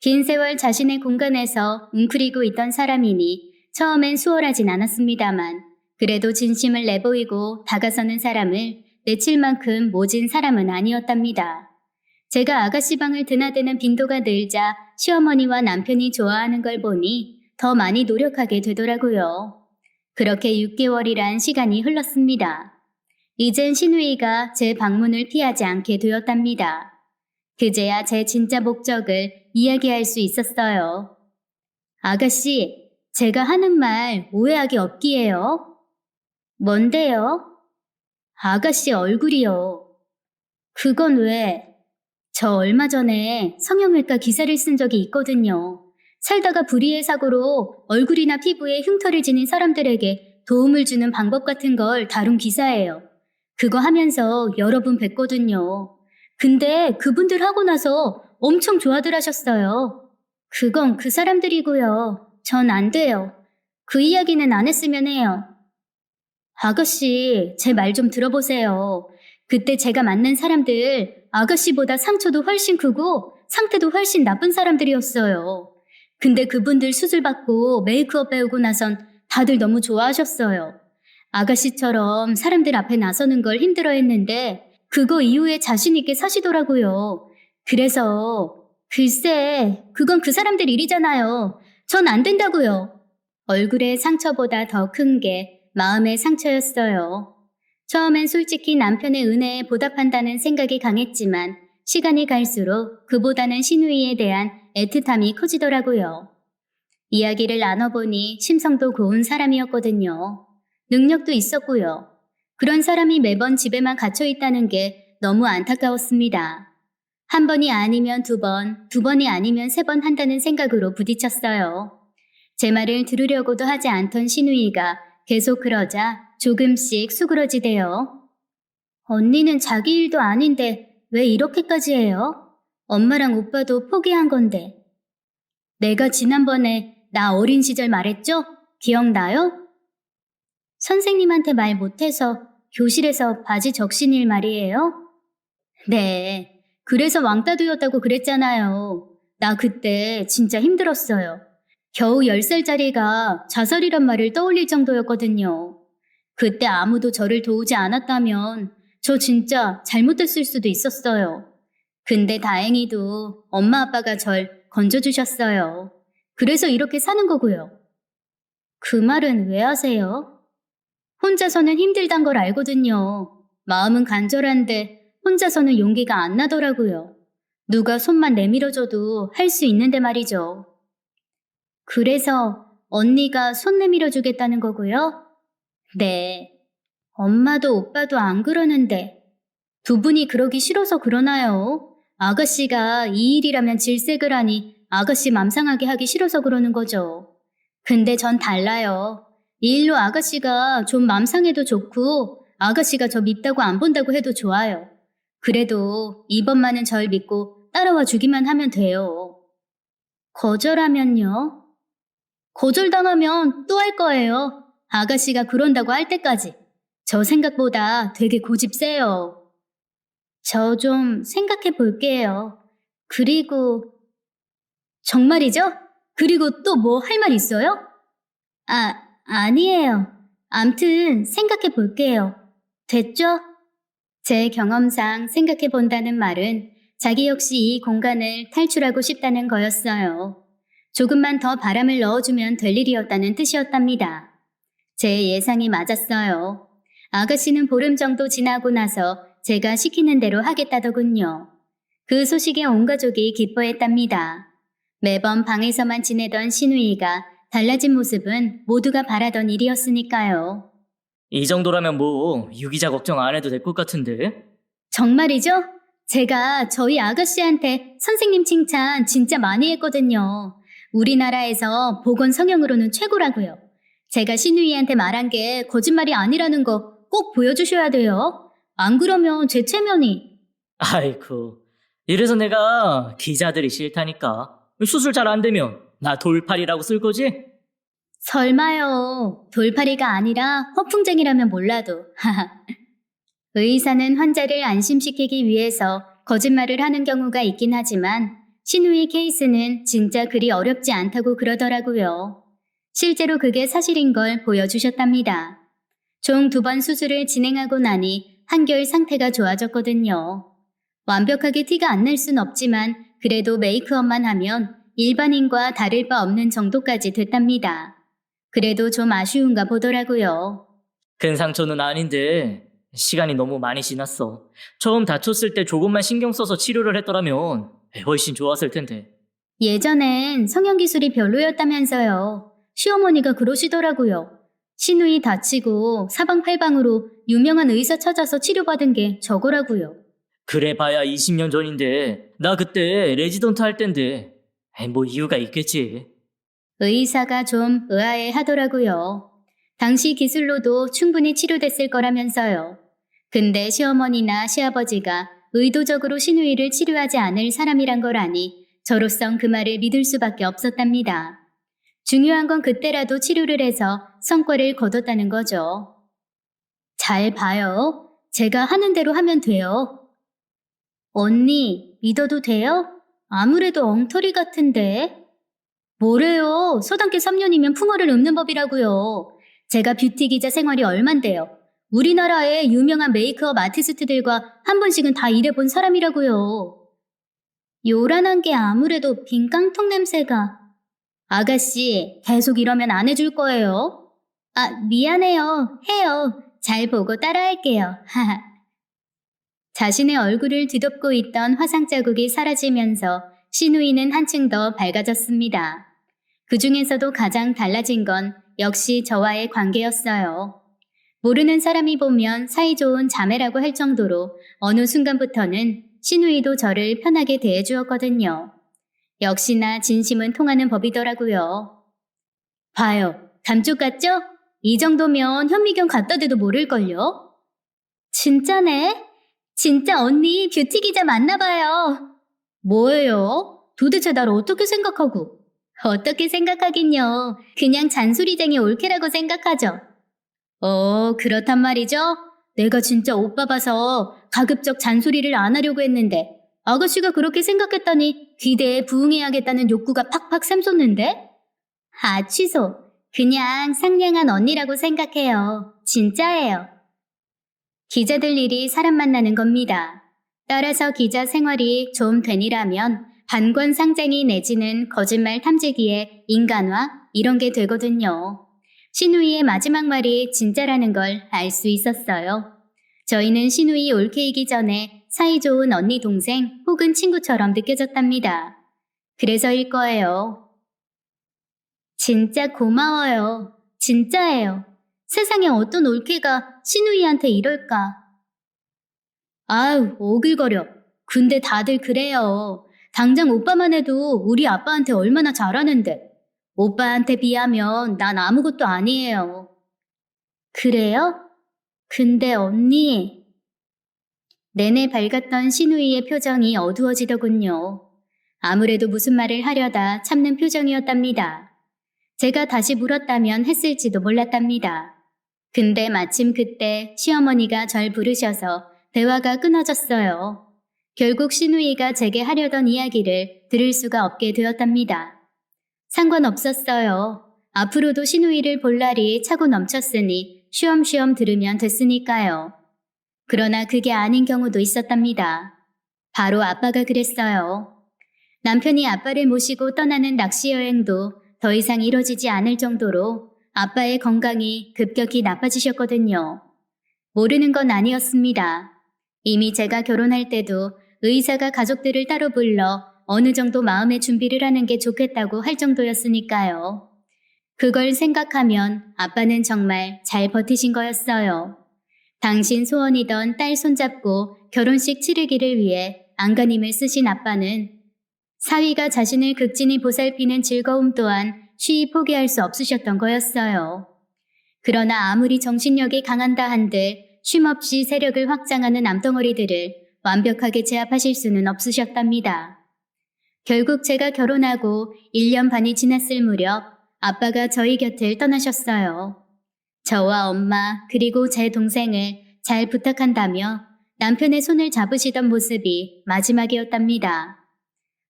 긴 세월 자신의 공간에서 웅크리고 있던 사람이니 처음엔 수월하진 않았습니다만 그래도 진심을 내보이고 다가서는 사람을 내칠만큼 모진 사람은 아니었답니다. 제가 아가씨 방을 드나드는 빈도가 늘자 시어머니와 남편이 좋아하는 걸 보니 더 많이 노력하게 되더라고요. 그렇게 6개월이란 시간이 흘렀습니다. 이젠 신우이가 제 방문을 피하지 않게 되었답니다. 그제야 제 진짜 목적을 이야기할 수 있었어요. 아가씨, 제가 하는 말 오해하기 없기에요. 뭔데요? 아가씨 얼굴이요. 그건 왜? 저 얼마 전에 성형외과 기사를 쓴 적이 있거든요. 살다가 불의의 사고로 얼굴이나 피부에 흉터를 지닌 사람들에게 도움을 주는 방법 같은 걸 다룬 기사예요. 그거 하면서 여러 분 뵀거든요. 근데 그분들 하고 나서 엄청 좋아들 하셨어요. 그건 그 사람들이고요. 전 안 돼요. 그 이야기는 안 했으면 해요. 아가씨, 제 말 좀 들어보세요. 그때 제가 만난 사람들 아가씨보다 상처도 훨씬 크고 상태도 훨씬 나쁜 사람들이었어요. 근데 그분들 수술받고 메이크업 배우고 나선 다들 너무 좋아하셨어요. 아가씨처럼 사람들 앞에 나서는 걸 힘들어했는데 그거 이후에 자신 있게 사시더라고요. 그래서 글쎄, 그건 그 사람들 일이잖아요. 전 안 된다고요. 얼굴의 상처보다 더 큰 게 마음의 상처였어요. 처음엔 솔직히 남편의 은혜에 보답한다는 생각이 강했지만 시간이 갈수록 그보다는 신우이에 대한 애틋함이 커지더라고요. 이야기를 나눠보니 심성도 고운 사람이었거든요. 능력도 있었고요. 그런 사람이 매번 집에만 갇혀있다는 게 너무 안타까웠습니다. 한 번이 아니면 두 번, 두 번이 아니면 세 번 한다는 생각으로 부딪혔어요. 제 말을 들으려고도 하지 않던 신우이가 계속 그러자 조금씩 수그러지대요. 언니는 자기 일도 아닌데 왜 이렇게까지 해요? 엄마랑 오빠도 포기한 건데. 내가 지난번에 나 어린 시절 말했죠? 기억나요? 선생님한테 말 못해서 교실에서 바지 적신 일 말이에요? 네, 그래서 왕따두였다고 그랬잖아요. 나 그때 진짜 힘들었어요. 겨우 10살짜리가 자살이란 말을 떠올릴 정도였거든요. 그때 아무도 저를 도우지 않았다면 저 진짜 잘못했을 수도 있었어요. 근데 다행히도 엄마 아빠가 절 건져주셨어요. 그래서 이렇게 사는 거고요. 그 말은 왜 하세요? 혼자서는 힘들단 걸 알거든요. 마음은 간절한데 혼자서는 용기가 안 나더라고요. 누가 손만 내밀어줘도 할 수 있는데 말이죠. 그래서 언니가 손 내밀어 주겠다는 거고요? 네. 엄마도 오빠도 안 그러는데 두 분이 그러기 싫어서 그러나요? 아가씨가 이 일이라면 질색을 하니 아가씨 맘 상하게 하기 싫어서 그러는 거죠. 근데 전 달라요. 이 일로 아가씨가 좀 맘 상해도 좋고 아가씨가 저 밉다고 안 본다고 해도 좋아요. 그래도 이번만은 절 믿고 따라와 주기만 하면 돼요. 거절하면요? 거절당하면 또 할 거예요. 아가씨가 그런다고 할 때까지. 저 생각보다 되게 고집 세요. 저 좀 생각해 볼게요. 그리고 정말이죠? 그리고 또 뭐 할 말 있어요? 아니에요. 암튼 생각해 볼게요. 됐죠? 제 경험상 생각해 본다는 말은 자기 역시 이 공간을 탈출하고 싶다는 거였어요. 조금만 더 바람을 넣어주면 될 일이었다는 뜻이었답니다. 제 예상이 맞았어요. 아가씨는 보름 정도 지나고 나서 제가 시키는 대로 하겠다더군요. 그 소식에 온 가족이 기뻐했답니다. 매번 방에서만 지내던 신우이가 달라진 모습은 모두가 바라던 일이었으니까요. 이 정도라면 뭐 유기자 걱정 안 해도 될 것 같은데. 정말이죠? 제가 저희 아가씨한테 선생님 칭찬 진짜 많이 했거든요. 우리나라에서 보건 성형으로는 최고라고요. 제가 신우이한테 말한 게 거짓말이 아니라는 거 꼭 보여주셔야 돼요. 안 그러면 제 체면이. 아이고, 이래서 내가 기자들이 싫다니까. 수술 잘 안 되면 나 돌팔이라고 쓸 거지? 설마요. 돌팔이가 아니라 허풍쟁이라면 몰라도. 의사는 환자를 안심시키기 위해서 거짓말을 하는 경우가 있긴 하지만 신우이 케이스는 진짜 그리 어렵지 않다고 그러더라고요. 실제로 그게 사실인 걸 보여주셨답니다. 총 2번 수술을 진행하고 나니 한결 상태가 좋아졌거든요. 완벽하게 티가 안 날 순 없지만 그래도 메이크업만 하면 일반인과 다를 바 없는 정도까지 됐답니다. 그래도 좀 아쉬운가 보더라고요. 큰 상처는 아닌데 시간이 너무 많이 지났어. 처음 다쳤을 때 조금만 신경 써서 치료를 했더라면 훨씬 좋았을 텐데. 예전엔 성형기술이 별로였다면서요. 시어머니가 그러시더라고요. 신우이 다치고 사방팔방으로 유명한 의사 찾아서 치료받은 게 저거라고요. 그래 봐야 20년 전인데 나 그때 레지던트 할 땐데 뭐 이유가 있겠지. 의사가 좀 의아해 하더라고요. 당시 기술로도 충분히 치료됐을 거라면서요. 근데 시어머니나 시아버지가 의도적으로 신우이를 치료하지 않을 사람이란 걸 아니 저로선 그 말을 믿을 수밖에 없었답니다. 중요한 건 그때라도 치료를 해서 성과를 거뒀다는 거죠. 잘 봐요. 제가 하는 대로 하면 돼요. 언니, 믿어도 돼요? 아무래도 엉터리 같은데. 뭐래요? 서당계 3년이면 풍어를 읊는 법이라고요. 제가 뷰티 기자 생활이 얼만데요. 우리나라의 유명한 메이크업 아티스트들과 한 번씩은 다 일해본 사람이라고요. 요란한 게 아무래도 빈 깡통 냄새가. 아가씨, 계속 이러면 안 해줄 거예요. 미안해요. 해요. 잘 보고 따라할게요. 하하. 자신의 얼굴을 뒤덮고 있던 화상 자국이 사라지면서 신우이는 한층 더 밝아졌습니다. 그 중에서도 가장 달라진 건 역시 저와의 관계였어요. 모르는 사람이 보면 사이좋은 자매라고 할 정도로 어느 순간부터는 신우이도 저를 편하게 대해주었거든요. 역시나 진심은 통하는 법이더라고요. 봐요. 감쪽 같죠? 이 정도면 현미경 갖다 대도 모를걸요? 진짜네? 진짜 언니 뷰티 기자 맞나봐요. 뭐예요? 도대체 날 어떻게 생각하고? 어떻게 생각하긴요. 그냥 잔소리쟁이 올케라고 생각하죠. 그렇단 말이죠? 내가 진짜 오빠 봐서 가급적 잔소리를 안 하려고 했는데 아가씨가 그렇게 생각했다니 기대에 부응해야겠다는 욕구가 팍팍 샘솟는데? 아, 취소. 그냥 상냥한 언니라고 생각해요. 진짜예요. 기자들 일이 사람 만나는 겁니다. 따라서 기자 생활이 좀 되니라면 반권 상쟁이 내지는 거짓말 탐지기의 인간화 이런 게 되거든요. 신우이의 마지막 말이 진짜라는 걸 알 수 있었어요. 저희는 신우이 올케이기 전에 사이좋은 언니 동생 혹은 친구처럼 느껴졌답니다. 그래서일 거예요. 진짜 고마워요. 진짜예요. 세상에 어떤 올케가 신우이한테 이럴까? 아유, 오글거려. 근데 다들 그래요. 당장 오빠만 해도 우리 아빠한테 얼마나 잘하는데. 오빠한테 비하면 난 아무것도 아니에요. 그래요? 근데 언니. 내내 밝았던 신우이의 표정이 어두워지더군요. 아무래도 무슨 말을 하려다 참는 표정이었답니다. 제가 다시 물었다면 했을지도 몰랐답니다. 근데 마침 그때 시어머니가 절 부르셔서 대화가 끊어졌어요. 결국 신우이가 제게 하려던 이야기를 들을 수가 없게 되었답니다. 상관없었어요. 앞으로도 신우이를 볼 날이 차고 넘쳤으니 쉬엄쉬엄 들으면 됐으니까요. 그러나 그게 아닌 경우도 있었답니다. 바로 아빠가 그랬어요. 남편이 아빠를 모시고 떠나는 낚시 여행도 더 이상 이뤄지지 않을 정도로 아빠의 건강이 급격히 나빠지셨거든요. 모르는 건 아니었습니다. 이미 제가 결혼할 때도 의사가 가족들을 따로 불러 어느 정도 마음의 준비를 하는 게 좋겠다고 할 정도였으니까요. 그걸 생각하면 아빠는 정말 잘 버티신 거였어요. 당신 소원이던 딸 손잡고 결혼식 치르기를 위해 안간힘을 쓰신 아빠는 사위가 자신을 극진히 보살피는 즐거움 또한 쉬이 포기할 수 없으셨던 거였어요. 그러나 아무리 정신력이 강한다 한들 쉼없이 세력을 확장하는 암덩어리들을 완벽하게 제압하실 수는 없으셨답니다. 결국 제가 결혼하고 1년 반이 지났을 무렵 아빠가 저희 곁을 떠나셨어요. 저와 엄마 그리고 제 동생을 잘 부탁한다며 남편의 손을 잡으시던 모습이 마지막이었답니다.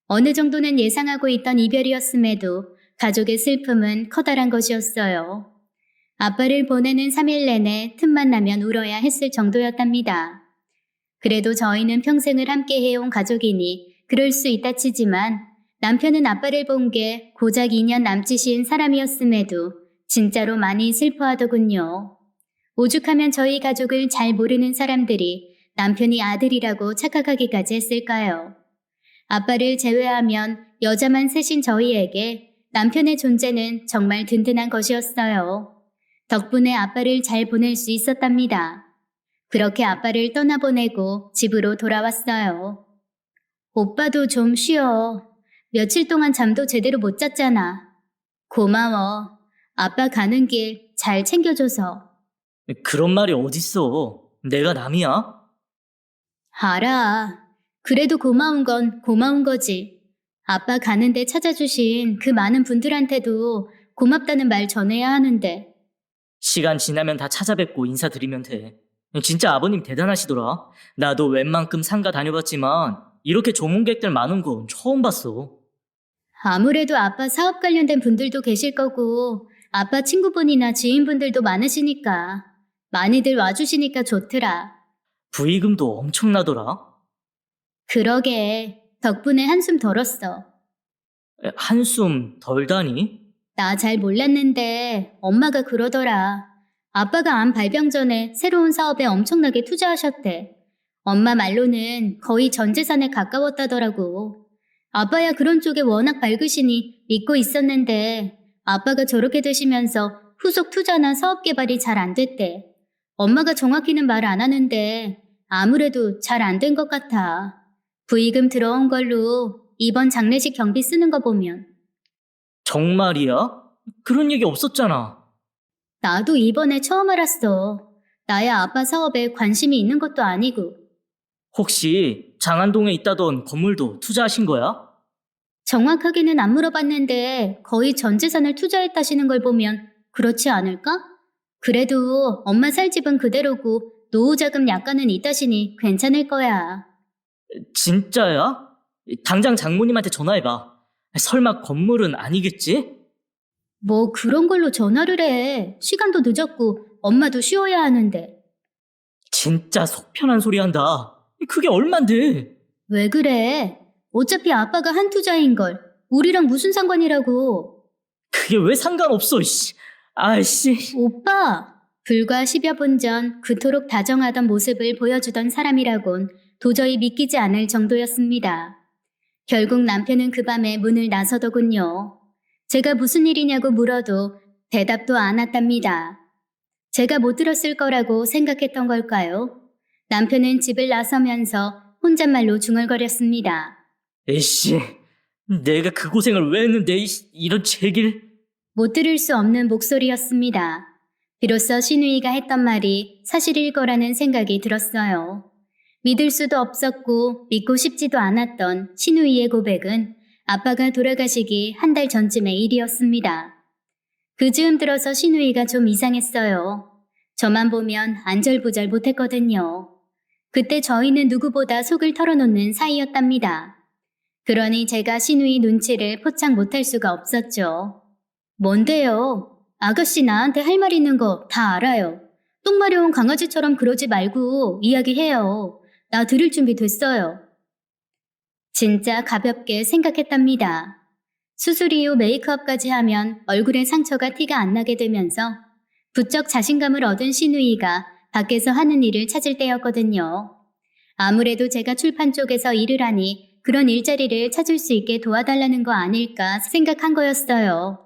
어느 정도는 예상하고 있던 이별이었음에도 가족의 슬픔은 커다란 것이었어요. 아빠를 보내는 3일 내내 틈만 나면 울어야 했을 정도였답니다. 그래도 저희는 평생을 함께 해온 가족이니 그럴 수 있다 치지만 남편은 아빠를 본 게 고작 2년 남짓인 사람이었음에도 진짜로 많이 슬퍼하더군요. 오죽하면 저희 가족을 잘 모르는 사람들이 남편이 아들이라고 착각하기까지 했을까요? 아빠를 제외하면 여자만 셋인 저희에게 남편의 존재는 정말 든든한 것이었어요. 덕분에 아빠를 잘 보낼 수 있었답니다. 그렇게 아빠를 떠나보내고 집으로 돌아왔어요. 오빠도 좀 쉬어. 며칠 동안 잠도 제대로 못 잤잖아. 고마워. 아빠 가는 길 잘 챙겨줘서. 그런 말이 어딨어. 내가 남이야? 알아. 그래도 고마운 건 고마운 거지. 아빠 가는데 찾아주신 그 많은 분들한테도 고맙다는 말 전해야 하는데. 시간 지나면 다 찾아뵙고 인사드리면 돼. 진짜 아버님 대단하시더라. 나도 웬만큼 상가 다녀봤지만 이렇게 조문객들 많은 건 처음 봤어. 아무래도 아빠 사업 관련된 분들도 계실 거고 아빠 친구분이나 지인분들도 많으시니까 많이들 와주시니까 좋더라. 부의금도 엄청나더라. 그러게 덕분에 한숨 덜었어. 한숨 덜다니? 나 잘 몰랐는데 엄마가 그러더라. 아빠가 암 발병 전에 새로운 사업에 엄청나게 투자하셨대. 엄마 말로는 거의 전 재산에 가까웠다더라고. 아빠야 그런 쪽에 워낙 밝으시니 믿고 있었는데 아빠가 저렇게 되시면서 후속 투자나 사업 개발이 잘 안 됐대. 엄마가 정확히는 말 안 하는데 아무래도 잘 안 된 것 같아. 부의금 들어온 걸로 이번 장례식 경비 쓰는 거 보면. 정말이야? 그런 얘기 없었잖아. 나도 이번에 처음 알았어. 나야 아빠 사업에 관심이 있는 것도 아니고. 혹시 장안동에 있다던 건물도 투자하신 거야? 정확하게는 안 물어봤는데 거의 전 재산을 투자했다시는 걸 보면 그렇지 않을까? 그래도 엄마 살 집은 그대로고 노후 자금 약간은 있다시니 괜찮을 거야. 진짜야? 당장 장모님한테 전화해봐. 설마 건물은 아니겠지? 뭐 그런 걸로 전화를 해. 시간도 늦었고 엄마도 쉬어야 하는데. 진짜 속 편한 소리 한다. 그게 얼만데? 왜 그래? 어차피 아빠가 한 투자인걸. 우리랑 무슨 상관이라고. 그게 왜 상관없어, 씨. 아이씨. 오빠! 불과 10여 분 전 그토록 다정하던 모습을 보여주던 사람이라곤 도저히 믿기지 않을 정도였습니다. 결국 남편은 그 밤에 문을 나서더군요. 제가 무슨 일이냐고 물어도 대답도 안 왔답니다. 제가 못 들었을 거라고 생각했던 걸까요? 남편은 집을 나서면서 혼잣말로 중얼거렸습니다. 에이씨. 내가 그 고생을 왜 했는데, 이런 제길. 못 들을 수 없는 목소리였습니다. 비로소 신우이가 했던 말이 사실일 거라는 생각이 들었어요. 믿을 수도 없었고 믿고 싶지도 않았던 신우이의 고백은 아빠가 돌아가시기 한 달 전쯤의 일이었습니다. 그 즈음 들어서 신우이가 좀 이상했어요. 저만 보면 안절부절 못했거든요. 그때 저희는 누구보다 속을 털어놓는 사이였답니다. 그러니 제가 신우이 눈치를 포착 못할 수가 없었죠. 뭔데요? 아가씨 나한테 할 말 있는 거 다 알아요. 똥 마려운 강아지처럼 그러지 말고 이야기해요. 나 들을 준비 됐어요. 진짜 가볍게 생각했답니다. 수술 이후 메이크업까지 하면 얼굴에 상처가 티가 안 나게 되면서 부쩍 자신감을 얻은 신우이가 밖에서 하는 일을 찾을 때였거든요. 아무래도 제가 출판 쪽에서 일을 하니 그런 일자리를 찾을 수 있게 도와달라는 거 아닐까 생각한 거였어요.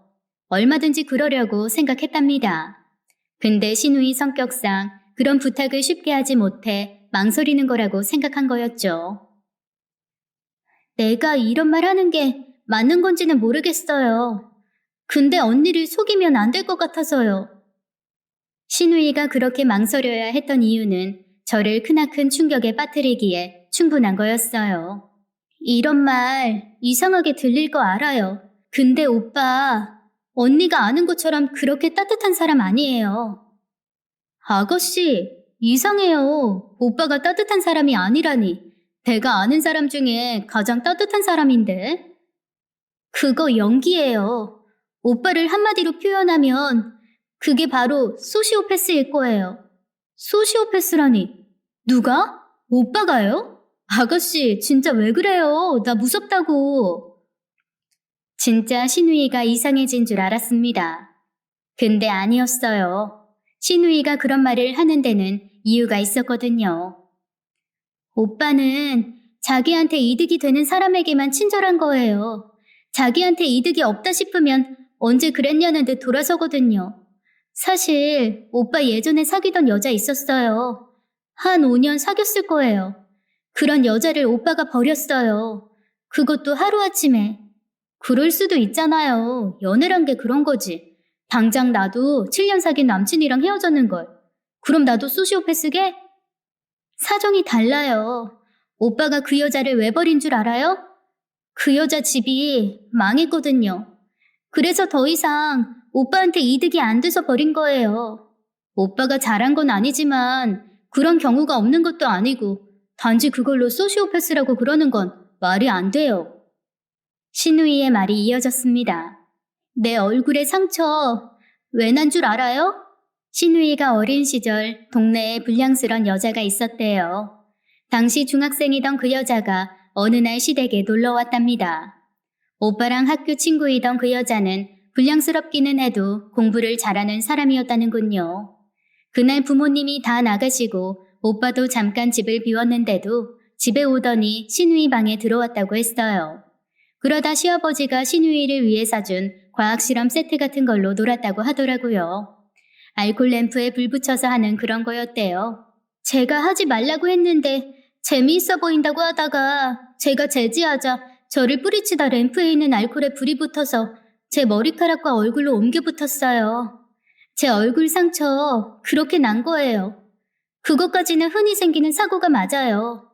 얼마든지 그러려고 생각했답니다. 근데 신우이 성격상 그런 부탁을 쉽게 하지 못해 망설이는 거라고 생각한 거였죠. 내가 이런 말 하는 게 맞는 건지는 모르겠어요. 근데 언니를 속이면 안 될 것 같아서요. 신우이가 그렇게 망설여야 했던 이유는 저를 크나큰 충격에 빠뜨리기에 충분한 거였어요. 이런 말 이상하게 들릴 거 알아요. 근데 오빠, 언니가 아는 것처럼 그렇게 따뜻한 사람 아니에요. 아가씨, 이상해요. 오빠가 따뜻한 사람이 아니라니. 내가 아는 사람 중에 가장 따뜻한 사람인데. 그거 연기예요. 오빠를 한마디로 표현하면 그게 바로 소시오패스일 거예요. 소시오패스라니. 누가? 오빠가요? 아가씨, 진짜 왜 그래요? 나 무섭다고. 진짜 신우이가 이상해진 줄 알았습니다. 근데 아니었어요. 신우이가 그런 말을 하는 데는 이유가 있었거든요. 오빠는 자기한테 이득이 되는 사람에게만 친절한 거예요. 자기한테 이득이 없다 싶으면 언제 그랬냐는 듯 돌아서거든요. 사실 오빠 예전에 사귀던 여자 있었어요. 한 5년 사귀었을 거예요. 그런 여자를 오빠가 버렸어요. 그것도 하루아침에. 그럴 수도 있잖아요. 연애란 게 그런 거지. 당장 나도 7년 사귄 남친이랑 헤어졌는걸. 그럼 나도 소시오패스게? 사정이 달라요. 오빠가 그 여자를 왜 버린 줄 알아요? 그 여자 집이 망했거든요. 그래서 더 이상 오빠한테 이득이 안 돼서 버린 거예요. 오빠가 잘한 건 아니지만 그런 경우가 없는 것도 아니고 단지 그걸로 소시오패스라고 그러는 건 말이 안 돼요. 신우이의 말이 이어졌습니다. 내 얼굴에 상처 왜 난 줄 알아요? 신우이가 어린 시절 동네에 불량스런 여자가 있었대요. 당시 중학생이던 그 여자가 어느 날 시댁에 놀러 왔답니다. 오빠랑 학교 친구이던 그 여자는 불량스럽기는 해도 공부를 잘하는 사람이었다는군요. 그날 부모님이 다 나가시고 오빠도 잠깐 집을 비웠는데도 집에 오더니 신우이 방에 들어왔다고 했어요. 그러다 시아버지가 신우이를 위해 사준 과학실험 세트 같은 걸로 놀았다고 하더라고요. 알콜 램프에 불 붙여서 하는 그런 거였대요. 제가 하지 말라고 했는데 재미있어 보인다고 하다가 제가 제지하자 저를 뿌리치다 램프에 있는 알콜에 불이 붙어서 제 머리카락과 얼굴로 옮겨 붙었어요. 제 얼굴 상처 그렇게 난 거예요. 그것까지는 흔히 생기는 사고가 맞아요.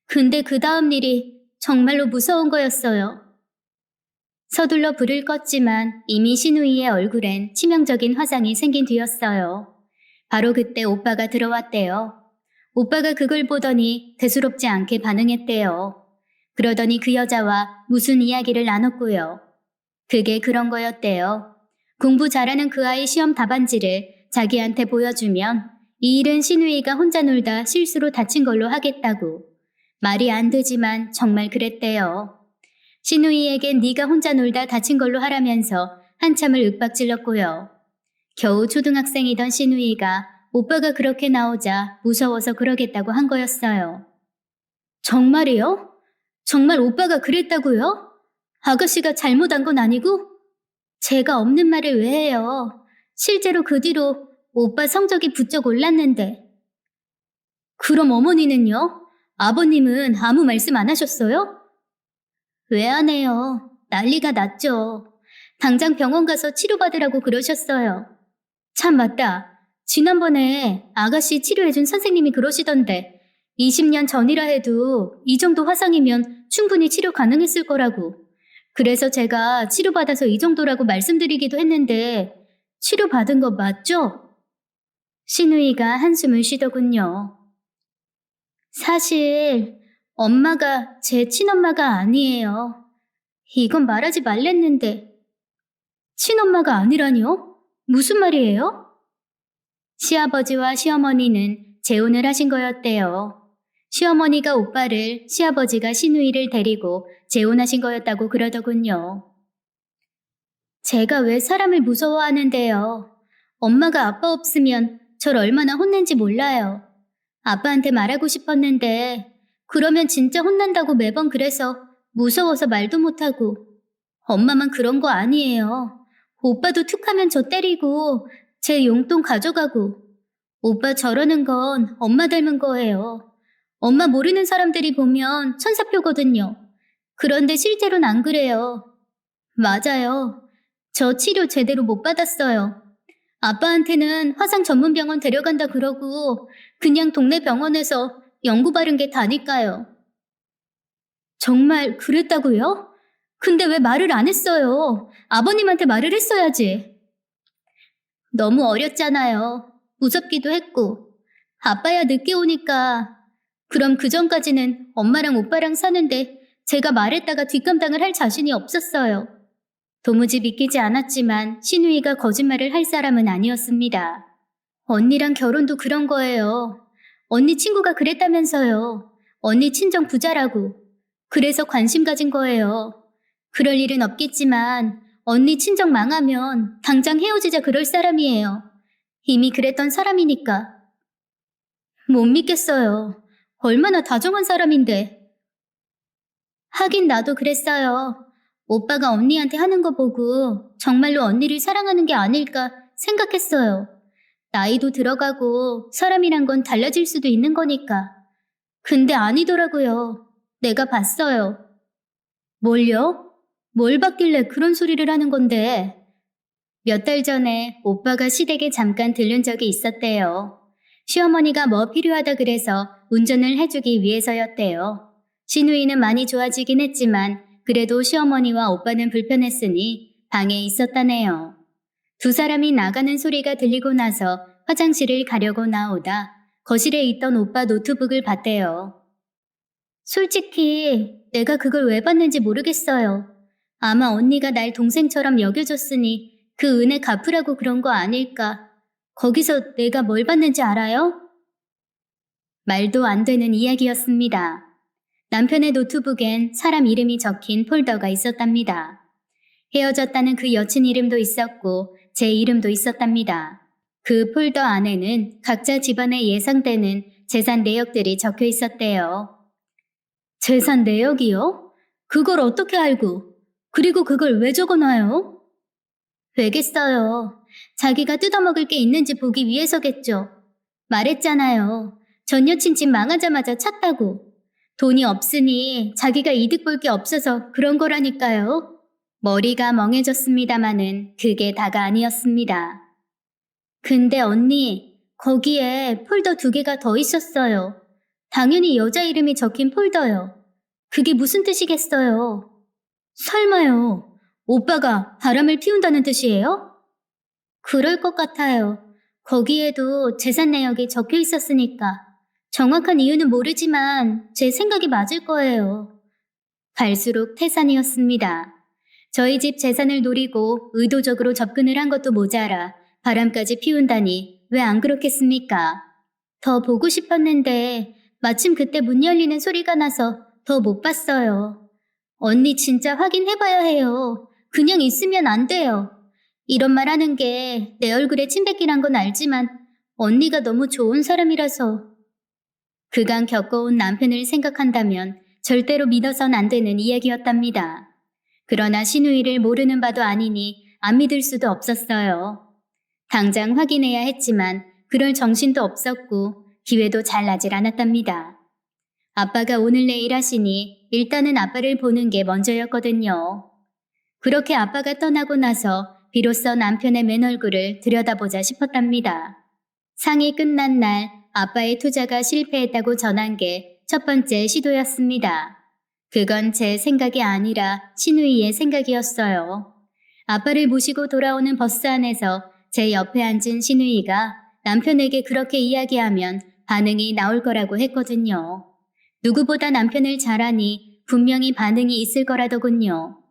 근데 그 다음 일이 정말로 무서운 거였어요. 서둘러 불을 껐지만 이미 신우이의 얼굴엔 치명적인 화상이 생긴 뒤였어요. 바로 그때 오빠가 들어왔대요. 오빠가 그걸 보더니 대수롭지 않게 반응했대요. 그러더니 그 여자와 무슨 이야기를 나눴고요. 그게 그런 거였대요. 공부 잘하는 그 아이 시험 답안지를 자기한테 보여주면 이 일은 신우이가 혼자 놀다 실수로 다친 걸로 하겠다고. 말이 안 되지만 정말 그랬대요. 신우이에겐 네가 혼자 놀다 다친 걸로 하라면서 한참을 윽박질렀고요. 겨우 초등학생이던 신우이가 오빠가 그렇게 나오자 무서워서 그러겠다고 한 거였어요. 정말이요? 정말 오빠가 그랬다고요? 아가씨가 잘못한 건 아니고? 제가 없는 말을 왜 해요? 실제로 그 뒤로 오빠 성적이 부쩍 올랐는데. 그럼 어머니는요? 아버님은 아무 말씀 안 하셨어요? 왜 안 해요? 난리가 났죠. 당장 병원 가서 치료받으라고 그러셨어요. 참 맞다. 지난번에 아가씨 치료해준 선생님이 그러시던데 20년 전이라 해도 이 정도 화상이면 충분히 치료 가능했을 거라고. 그래서 제가 치료받아서 이 정도라고 말씀드리기도 했는데 치료받은 거 맞죠? 신우이가 한숨을 쉬더군요. 사실 엄마가 제 친엄마가 아니에요. 이건 말하지 말랬는데. 친엄마가 아니라니요? 무슨 말이에요? 시아버지와 시어머니는 재혼을 하신 거였대요. 시어머니가 오빠를, 시아버지가 신우이를 데리고 재혼하신 거였다고 그러더군요. 제가 왜 사람을 무서워하는데요. 엄마가 아빠 없으면 절 얼마나 혼낸지 몰라요. 아빠한테 말하고 싶었는데 그러면 진짜 혼난다고 매번 그래서 무서워서 말도 못하고. 엄마만 그런 거 아니에요. 오빠도 툭하면 저 때리고 제 용돈 가져가고. 오빠 저러는 건 엄마 닮은 거예요. 엄마 모르는 사람들이 보면 천사표거든요. 그런데 실제로는 안 그래요. 맞아요. 저 치료 제대로 못 받았어요. 아빠한테는 화상 전문 병원 데려간다 그러고 그냥 동네 병원에서 연고 바른 게 다니까요. 정말 그랬다고요? 근데 왜 말을 안 했어요? 아버님한테 말을 했어야지. 너무 어렸잖아요. 무섭기도 했고. 아빠야 늦게 오니까. 그럼 그 전까지는 엄마랑 오빠랑 사는데 제가 말했다가 뒷감당을 할 자신이 없었어요. 도무지 믿기지 않았지만 신우이가 거짓말을 할 사람은 아니었습니다. 언니랑 결혼도 그런 거예요. 언니 친구가 그랬다면서요. 언니 친정 부자라고. 그래서 관심 가진 거예요. 그럴 일은 없겠지만 언니 친정 망하면 당장 헤어지자 그럴 사람이에요. 이미 그랬던 사람이니까. 못 믿겠어요. 얼마나 다정한 사람인데. 하긴 나도 그랬어요. 오빠가 언니한테 하는 거 보고 정말로 언니를 사랑하는 게 아닐까 생각했어요. 나이도 들어가고 사람이란 건 달라질 수도 있는 거니까. 근데 아니더라고요. 내가 봤어요. 뭘요? 뭘 봤길래 그런 소리를 하는 건데? 몇 달 전에 오빠가 시댁에 잠깐 들른 적이 있었대요. 시어머니가 뭐 필요하다 그래서 운전을 해주기 위해서였대요. 신우이는 많이 좋아지긴 했지만 그래도 시어머니와 오빠는 불편했으니 방에 있었다네요. 두 사람이 나가는 소리가 들리고 나서 화장실을 가려고 나오다 거실에 있던 오빠 노트북을 봤대요. 솔직히 내가 그걸 왜 봤는지 모르겠어요. 아마 언니가 날 동생처럼 여겨줬으니 그 은혜 갚으라고 그런 거 아닐까. 거기서 내가 뭘 봤는지 알아요? 말도 안 되는 이야기였습니다. 남편의 노트북엔 사람 이름이 적힌 폴더가 있었답니다. 헤어졌다는 그 여친 이름도 있었고 제 이름도 있었답니다. 그 폴더 안에는 각자 집안에 예상되는 재산 내역들이 적혀 있었대요. 재산 내역이요? 그걸 어떻게 알고? 그리고 그걸 왜 적어놔요? 왜겠어요. 자기가 뜯어먹을 게 있는지 보기 위해서겠죠. 말했잖아요. 전 여친 집 망하자마자 찼다고. 돈이 없으니 자기가 이득 볼 게 없어서 그런 거라니까요. 머리가 멍해졌습니다마는 그게 다가 아니었습니다. 근데 언니, 거기에 폴더 2개가 더 있었어요. 당연히 여자 이름이 적힌 폴더요. 그게 무슨 뜻이겠어요? 설마요. 오빠가 바람을 피운다는 뜻이에요? 그럴 것 같아요. 거기에도 재산 내역이 적혀 있었으니까. 정확한 이유는 모르지만 제 생각이 맞을 거예요. 갈수록 태산이었습니다. 저희 집 재산을 노리고 의도적으로 접근을 한 것도 모자라 바람까지 피운다니 왜 안 그렇겠습니까? 더 보고 싶었는데 마침 그때 문 열리는 소리가 나서 더 못 봤어요. 언니 진짜 확인해봐야 해요. 그냥 있으면 안 돼요. 이런 말 하는 게 내 얼굴에 침 뱉기란 건 알지만 언니가 너무 좋은 사람이라서. 그간 겪어온 남편을 생각한다면 절대로 믿어선 안 되는 이야기였답니다. 그러나 시누이를 모르는 바도 아니니 안 믿을 수도 없었어요. 당장 확인해야 했지만 그럴 정신도 없었고 기회도 잘 나질 않았답니다. 아빠가 오늘 내일 하시니 일단은 아빠를 보는 게 먼저였거든요. 그렇게 아빠가 떠나고 나서 비로소 남편의 맨 얼굴을 들여다보자 싶었답니다. 상이 끝난 날 아빠의 투자가 실패했다고 전한 게 첫 번째 시도였습니다. 그건 제 생각이 아니라 시누이의 생각이었어요. 아빠를 모시고 돌아오는 버스 안에서 제 옆에 앉은 시누이가 남편에게 그렇게 이야기하면 반응이 나올 거라고 했거든요. 누구보다 남편을 잘 아니 분명히 반응이 있을 거라더군요.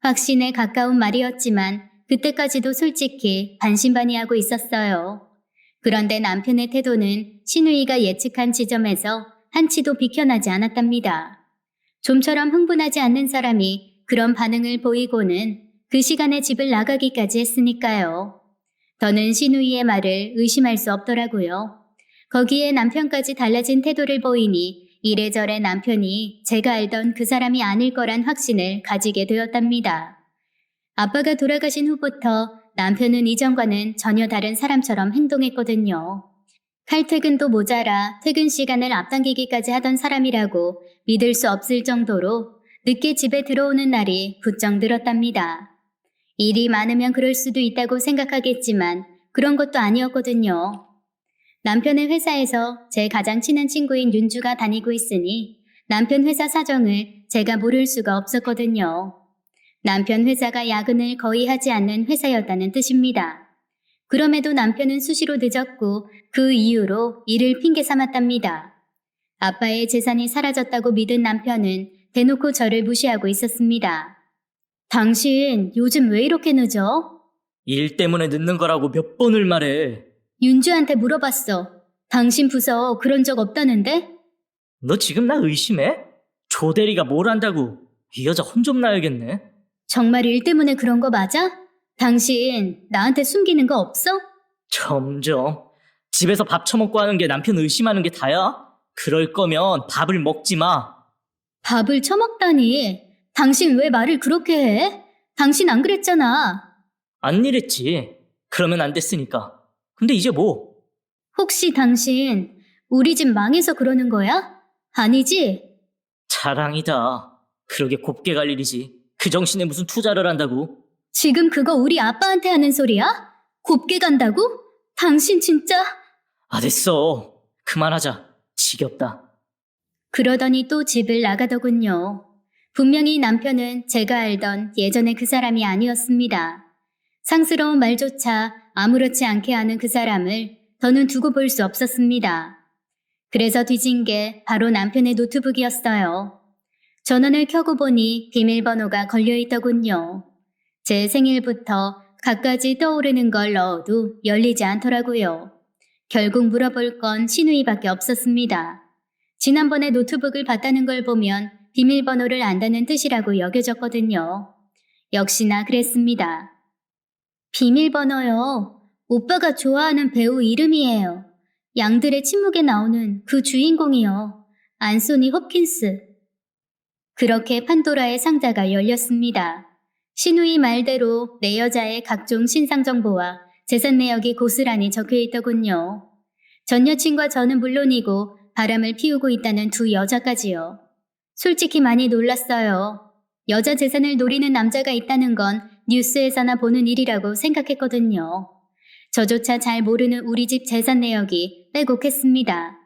확신에 가까운 말이었지만 그때까지도 솔직히 반신반의하고 있었어요. 그런데 남편의 태도는 시누이가 예측한 지점에서 한치도 비켜나지 않았답니다. 좀처럼 흥분하지 않는 사람이 그런 반응을 보이고는 그 시간에 집을 나가기까지 했으니까요. 더는 시누이의 말을 의심할 수 없더라고요. 거기에 남편까지 달라진 태도를 보이니 이래저래 남편이 제가 알던 그 사람이 아닐 거란 확신을 가지게 되었답니다. 아빠가 돌아가신 후부터 남편은 이전과는 전혀 다른 사람처럼 행동했거든요. 칼퇴근도 모자라 퇴근 시간을 앞당기기까지 하던 사람이라고 믿을 수 없을 정도로 늦게 집에 들어오는 날이 부쩍 늘었답니다. 일이 많으면 그럴 수도 있다고 생각하겠지만 그런 것도 아니었거든요. 남편의 회사에서 제 가장 친한 친구인 윤주가 다니고 있으니 남편 회사 사정을 제가 모를 수가 없었거든요. 남편 회사가 야근을 거의 하지 않는 회사였다는 뜻입니다. 그럼에도 남편은 수시로 늦었고 그 이유로 일을 핑계 삼았답니다. 아빠의 재산이 사라졌다고 믿은 남편은 대놓고 저를 무시하고 있었습니다. 당신 요즘 왜 이렇게 늦어? 일 때문에 늦는 거라고 몇 번을 말해. 윤주한테 물어봤어. 당신 부서 그런 적 없다는데? 너 지금 나 의심해? 조 대리가 뭘 안다고. 이 여자 혼 좀 나야겠네. 정말 일 때문에 그런 거 맞아? 당신 나한테 숨기는 거 없어? 점점. 집에서 밥 처먹고 하는 게 남편 의심하는 게 다야? 그럴 거면 밥을 먹지 마. 밥을 처먹다니. 당신 왜 말을 그렇게 해? 당신 안 그랬잖아. 안 이랬지. 그러면 안 됐으니까. 근데 이제 뭐? 혹시 당신 우리 집 망해서 그러는 거야? 아니지? 자랑이다. 그러게 곱게 갈 일이지. 그 정신에 무슨 투자를 한다고? 지금 그거 우리 아빠한테 하는 소리야? 곱게 간다고? 당신 진짜... 됐어. 그만하자. 지겹다. 그러더니 또 집을 나가더군요. 분명히 남편은 제가 알던 예전의 그 사람이 아니었습니다. 상스러운 말조차 아무렇지 않게 하는 그 사람을 더는 두고 볼 수 없었습니다. 그래서 뒤진 게 바로 남편의 노트북이었어요. 전원을 켜고 보니 비밀번호가 걸려있더군요. 제 생일부터 갖가지 떠오르는 걸 넣어도 열리지 않더라고요. 결국 물어볼 건 시누이밖에 없었습니다. 지난번에 노트북을 봤다는 걸 보면 비밀번호를 안다는 뜻이라고 여겨졌거든요. 역시나 그랬습니다. 비밀번호요. 오빠가 좋아하는 배우 이름이에요. 양들의 침묵에 나오는 그 주인공이요. 안소니 홉킨스. 그렇게 판도라의 상자가 열렸습니다. 시누이 말대로 내 여자의 각종 신상 정보와 재산 내역이 고스란히 적혀 있더군요. 전 여친과 저는 물론이고 바람을 피우고 있다는 두 여자까지요. 솔직히 많이 놀랐어요. 여자 재산을 노리는 남자가 있다는 건 뉴스에서나 보는 일이라고 생각했거든요. 저조차 잘 모르는 우리 집 재산 내역이 빼곡했습니다.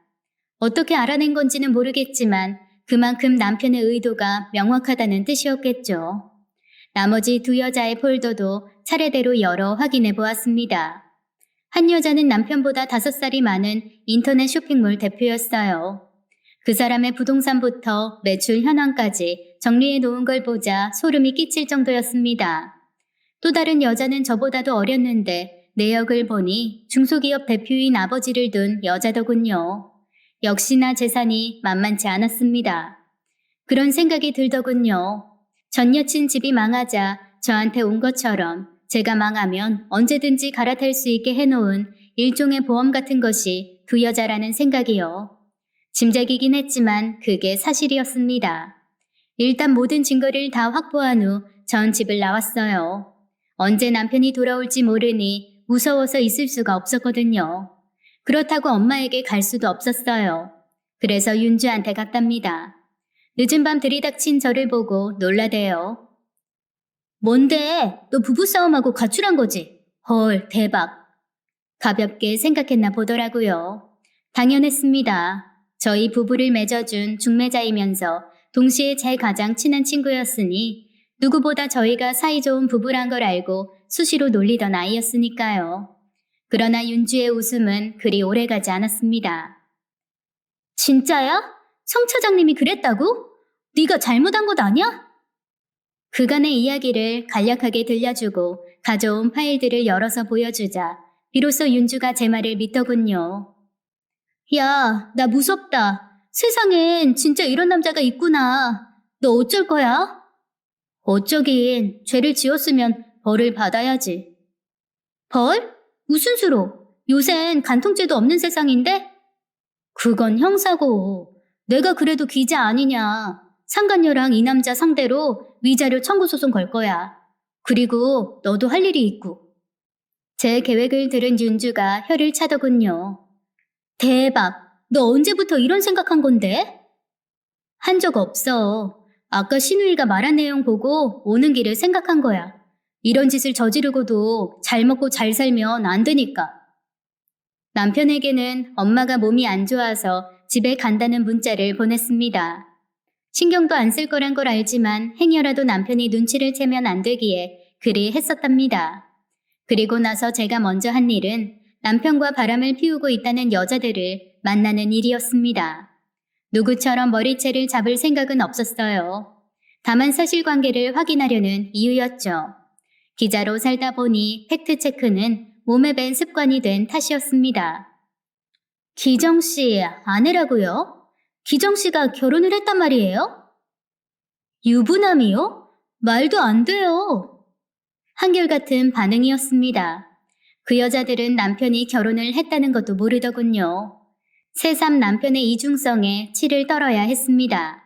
어떻게 알아낸 건지는 모르겠지만 그만큼 남편의 의도가 명확하다는 뜻이었겠죠. 나머지 두 여자의 폴더도 차례대로 열어 확인해 보았습니다. 한 여자는 남편보다 5살이 많은 인터넷 쇼핑몰 대표였어요. 그 사람의 부동산부터 매출 현황까지 정리해 놓은 걸 보자 소름이 끼칠 정도였습니다. 또 다른 여자는 저보다도 어렸는데 내역을 보니 중소기업 대표인 아버지를 둔 여자더군요. 역시나 재산이 만만치 않았습니다. 그런 생각이 들더군요. 전 여친 집이 망하자 저한테 온 것처럼 제가 망하면 언제든지 갈아탈 수 있게 해놓은 일종의 보험 같은 것이 두 여자라는 생각이요. 짐작이긴 했지만 그게 사실이었습니다. 일단 모든 증거를 다 확보한 후 전 집을 나왔어요. 언제 남편이 돌아올지 모르니 무서워서 있을 수가 없었거든요. 그렇다고 엄마에게 갈 수도 없었어요. 그래서 윤주한테 갔답니다. 늦은 밤 들이닥친 저를 보고 놀라대요. 뭔데? 너 부부싸움하고 가출한 거지? 헐, 대박. 가볍게 생각했나 보더라고요. 당연했습니다. 저희 부부를 맺어준 중매자이면서 동시에 제 가장 친한 친구였으니 누구보다 저희가 사이좋은 부부란 걸 알고 수시로 놀리던 아이였으니까요. 그러나 윤주의 웃음은 그리 오래가지 않았습니다. 진짜야? 성 차장님이 그랬다고? 네가 잘못한 것 아니야? 그간의 이야기를 간략하게 들려주고 가져온 파일들을 열어서 보여주자 비로소 윤주가 제 말을 믿더군요. 야, 나 무섭다. 세상엔 진짜 이런 남자가 있구나. 너 어쩔 거야? 어쩌긴 죄를 지었으면 벌을 받아야지. 벌? 무슨 수로? 요샌 간통죄도 없는 세상인데? 그건 형사고. 내가 그래도 기자 아니냐. 상간녀랑 이 남자 상대로 위자료 청구 소송 걸 거야. 그리고 너도 할 일이 있고. 제 계획을 들은 윤주가 혀를 차더군요. 대박. 너 언제부터 이런 생각한 건데? 한 적 없어. 아까 신우이가 말한 내용 보고 오는 길에 생각한 거야. 이런 짓을 저지르고도 잘 먹고 잘 살면 안 되니까. 남편에게는 엄마가 몸이 안 좋아서 집에 간다는 문자를 보냈습니다. 신경도 안 쓸 거란 걸 알지만 행여라도 남편이 눈치를 채면 안 되기에 그리 했었답니다. 그리고 나서 제가 먼저 한 일은 남편과 바람을 피우고 있다는 여자들을 만나는 일이었습니다. 누구처럼 머리채를 잡을 생각은 없었어요. 다만 사실관계를 확인하려는 이유였죠. 기자로 살다 보니 팩트체크는 몸에 밴 습관이 된 탓이었습니다. 기정씨 아내라고요? 기정씨가 결혼을 했단 말이에요? 유부남이요? 말도 안 돼요. 한결같은 반응이었습니다. 그 여자들은 남편이 결혼을 했다는 것도 모르더군요. 새삼 남편의 이중성에 치를 떨어야 했습니다.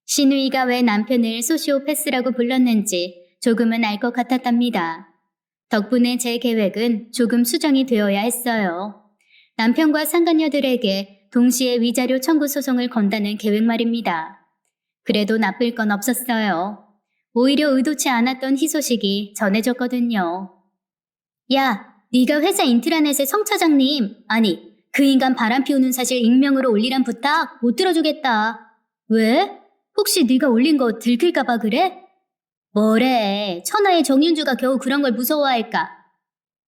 신우이가 왜 남편을 소시오패스라고 불렀는지 조금은 알 것 같았답니다. 덕분에 제 계획은 조금 수정이 되어야 했어요. 남편과 상간녀들에게 동시에 위자료 청구 소송을 건다는 계획 말입니다. 그래도 나쁠 건 없었어요. 오히려 의도치 않았던 희소식이 전해졌거든요. 야, 네가 회사 인트라넷에 성 차장님, 아니 그 인간 바람 피우는 사실 익명으로 올리란 부탁 못 들어주겠다. 왜? 혹시 네가 올린 거 들킬까 봐 그래? 뭐래, 천하의 정윤주가 겨우 그런 걸 무서워할까?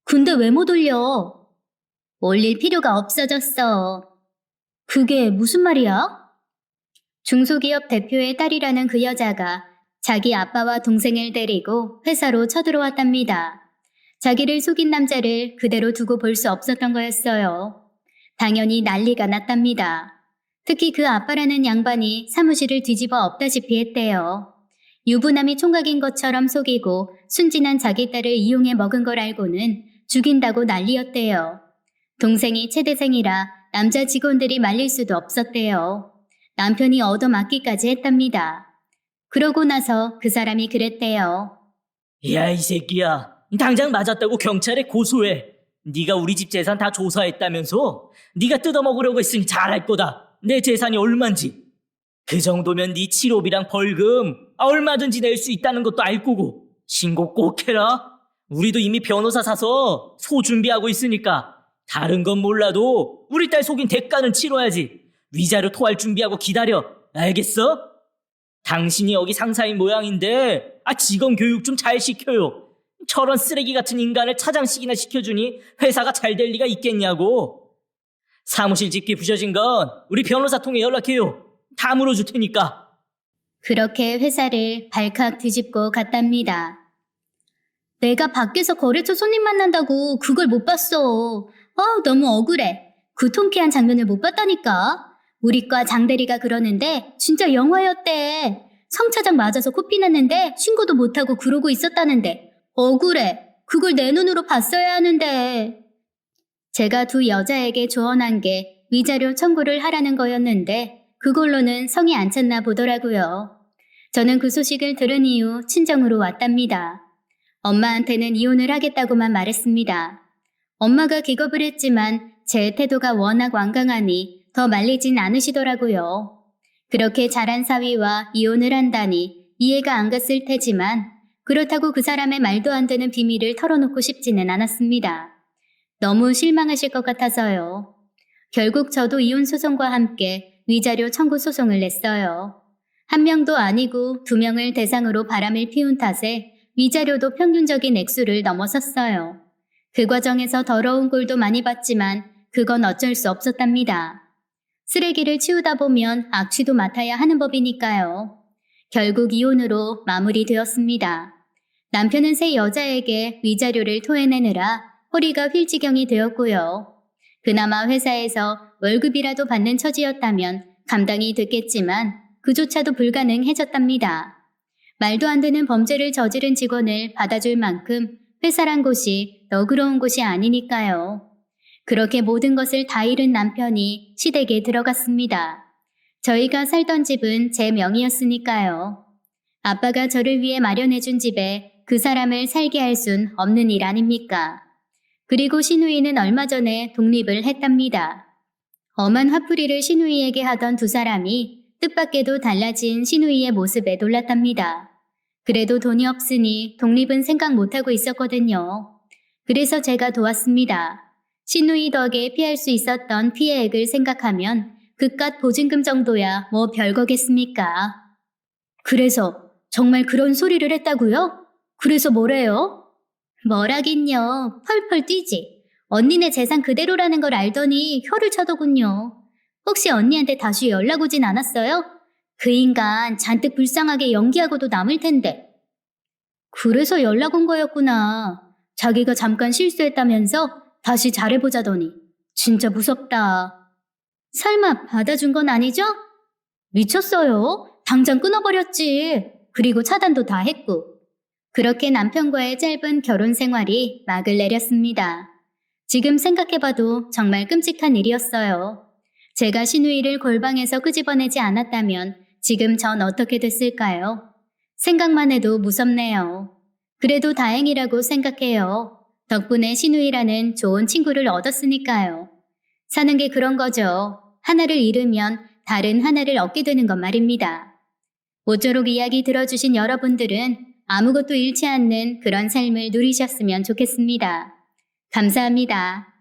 근데 왜 못 올려? 올릴 필요가 없어졌어. 그게 무슨 말이야? 중소기업 대표의 딸이라는 그 여자가 자기 아빠와 동생을 데리고 회사로 쳐들어왔답니다. 자기를 속인 남자를 그대로 두고 볼 수 없었던 거였어요. 당연히 난리가 났답니다. 특히 그 아빠라는 양반이 사무실을 뒤집어 엎다시피 했대요. 유부남이 총각인 것처럼 속이고 순진한 자기 딸을 이용해 먹은 걸 알고는 죽인다고 난리였대요. 동생이 최대생이라 남자 직원들이 말릴 수도 없었대요. 남편이 얻어맞기까지 했답니다. 그러고 나서 그 사람이 그랬대요. 야, 이 새끼야. 당장 맞았다고 경찰에 고소해. 네가 우리 집 재산 다 조사했다면서? 네가 뜯어먹으려고 했으니 잘할 거다. 내 재산이 얼만지. 그 정도면 네 치료비랑 벌금 얼마든지 낼 수 있다는 것도 알 거고. 신고 꼭 해라. 우리도 이미 변호사 사서 소 준비하고 있으니까 다른 건 몰라도 우리 딸 속인 대가는 치러야지. 위자료 토할 준비하고 기다려. 알겠어? 당신이 여기 상사인 모양인데 직원 교육 좀 잘 시켜요. 저런 쓰레기 같은 인간을 차장식이나 시켜주니 회사가 잘 될 리가 있겠냐고. 사무실 집기 부셔진 건 우리 변호사 통해 연락해요. 다 물어줄 테니까. 그렇게 회사를 발칵 뒤집고 갔답니다. 내가 밖에서 거래처 손님 만난다고 그걸 못 봤어. 너무 억울해. 그 통쾌한 장면을 못 봤다니까. 우리 과 장대리가 그러는데 진짜 영화였대. 성차장 맞아서 코피 났는데 신고도 못하고 그러고 있었다는데 억울해. 그걸 내 눈으로 봤어야 하는데. 제가 두 여자에게 조언한 게 위자료 청구를 하라는 거였는데 그걸로는 성이 안 찼나 보더라고요. 저는 그 소식을 들은 이후 친정으로 왔답니다. 엄마한테는 이혼을 하겠다고만 말했습니다. 엄마가 기겁을 했지만 제 태도가 워낙 완강하니 더 말리진 않으시더라고요. 그렇게 자란 사위와 이혼을 한다니 이해가 안 갔을 테지만 그렇다고 그 사람의 말도 안 되는 비밀을 털어놓고 싶지는 않았습니다. 너무 실망하실 것 같아서요. 결국 저도 이혼 소송과 함께 위자료 청구 소송을 냈어요. 한 명도 아니고 두 명을 대상으로 바람을 피운 탓에 위자료도 평균적인 액수를 넘어섰어요. 그 과정에서 더러운 꼴도 많이 봤지만 그건 어쩔 수 없었답니다. 쓰레기를 치우다 보면 악취도 맡아야 하는 법이니까요. 결국 이혼으로 마무리되었습니다. 남편은 새 여자에게 위자료를 토해내느라 허리가 휠지경이 되었고요. 그나마 회사에서 월급이라도 받는 처지였다면 감당이 됐겠지만 그조차도 불가능해졌답니다. 말도 안 되는 범죄를 저지른 직원을 받아줄 만큼 회사란 곳이 너그러운 곳이 아니니까요. 그렇게 모든 것을 다 잃은 남편이 시댁에 들어갔습니다. 저희가 살던 집은 제 명의였으니까요. 아빠가 저를 위해 마련해준 집에 그 사람을 살게 할 순 없는 일 아닙니까? 그리고 신우이는 얼마 전에 독립을 했답니다. 엄한 화풀이를 신우이에게 하던 두 사람이 뜻밖에도 달라진 신우이의 모습에 놀랐답니다. 그래도 돈이 없으니 독립은 생각 못하고 있었거든요. 그래서 제가 도왔습니다. 신우이 덕에 피할 수 있었던 피해액을 생각하면 그깟 보증금 정도야 뭐 별거겠습니까? 그래서 정말 그런 소리를 했다고요? 그래서 뭐래요? 뭐라긴요. 펄펄 뛰지. 언니네 재산 그대로라는 걸 알더니 혀를 차더군요. 혹시 언니한테 다시 연락 오진 않았어요? 그 인간 잔뜩 불쌍하게 연기하고도 남을 텐데. 그래서 연락 온 거였구나. 자기가 잠깐 실수했다면서 다시 잘해보자더니. 진짜 무섭다. 설마 받아준 건 아니죠? 미쳤어요. 당장 끊어버렸지. 그리고 차단도 다 했고. 그렇게 남편과의 짧은 결혼 생활이 막을 내렸습니다. 지금 생각해봐도 정말 끔찍한 일이었어요. 제가 신우이를 골방에서 끄집어내지 않았다면 지금 전 어떻게 됐을까요? 생각만 해도 무섭네요. 그래도 다행이라고 생각해요. 덕분에 신우이라는 좋은 친구를 얻었으니까요. 사는 게 그런 거죠. 하나를 잃으면 다른 하나를 얻게 되는 것 말입니다. 모쪼록 이야기 들어주신 여러분들은 아무것도 잃지 않는 그런 삶을 누리셨으면 좋겠습니다. 감사합니다.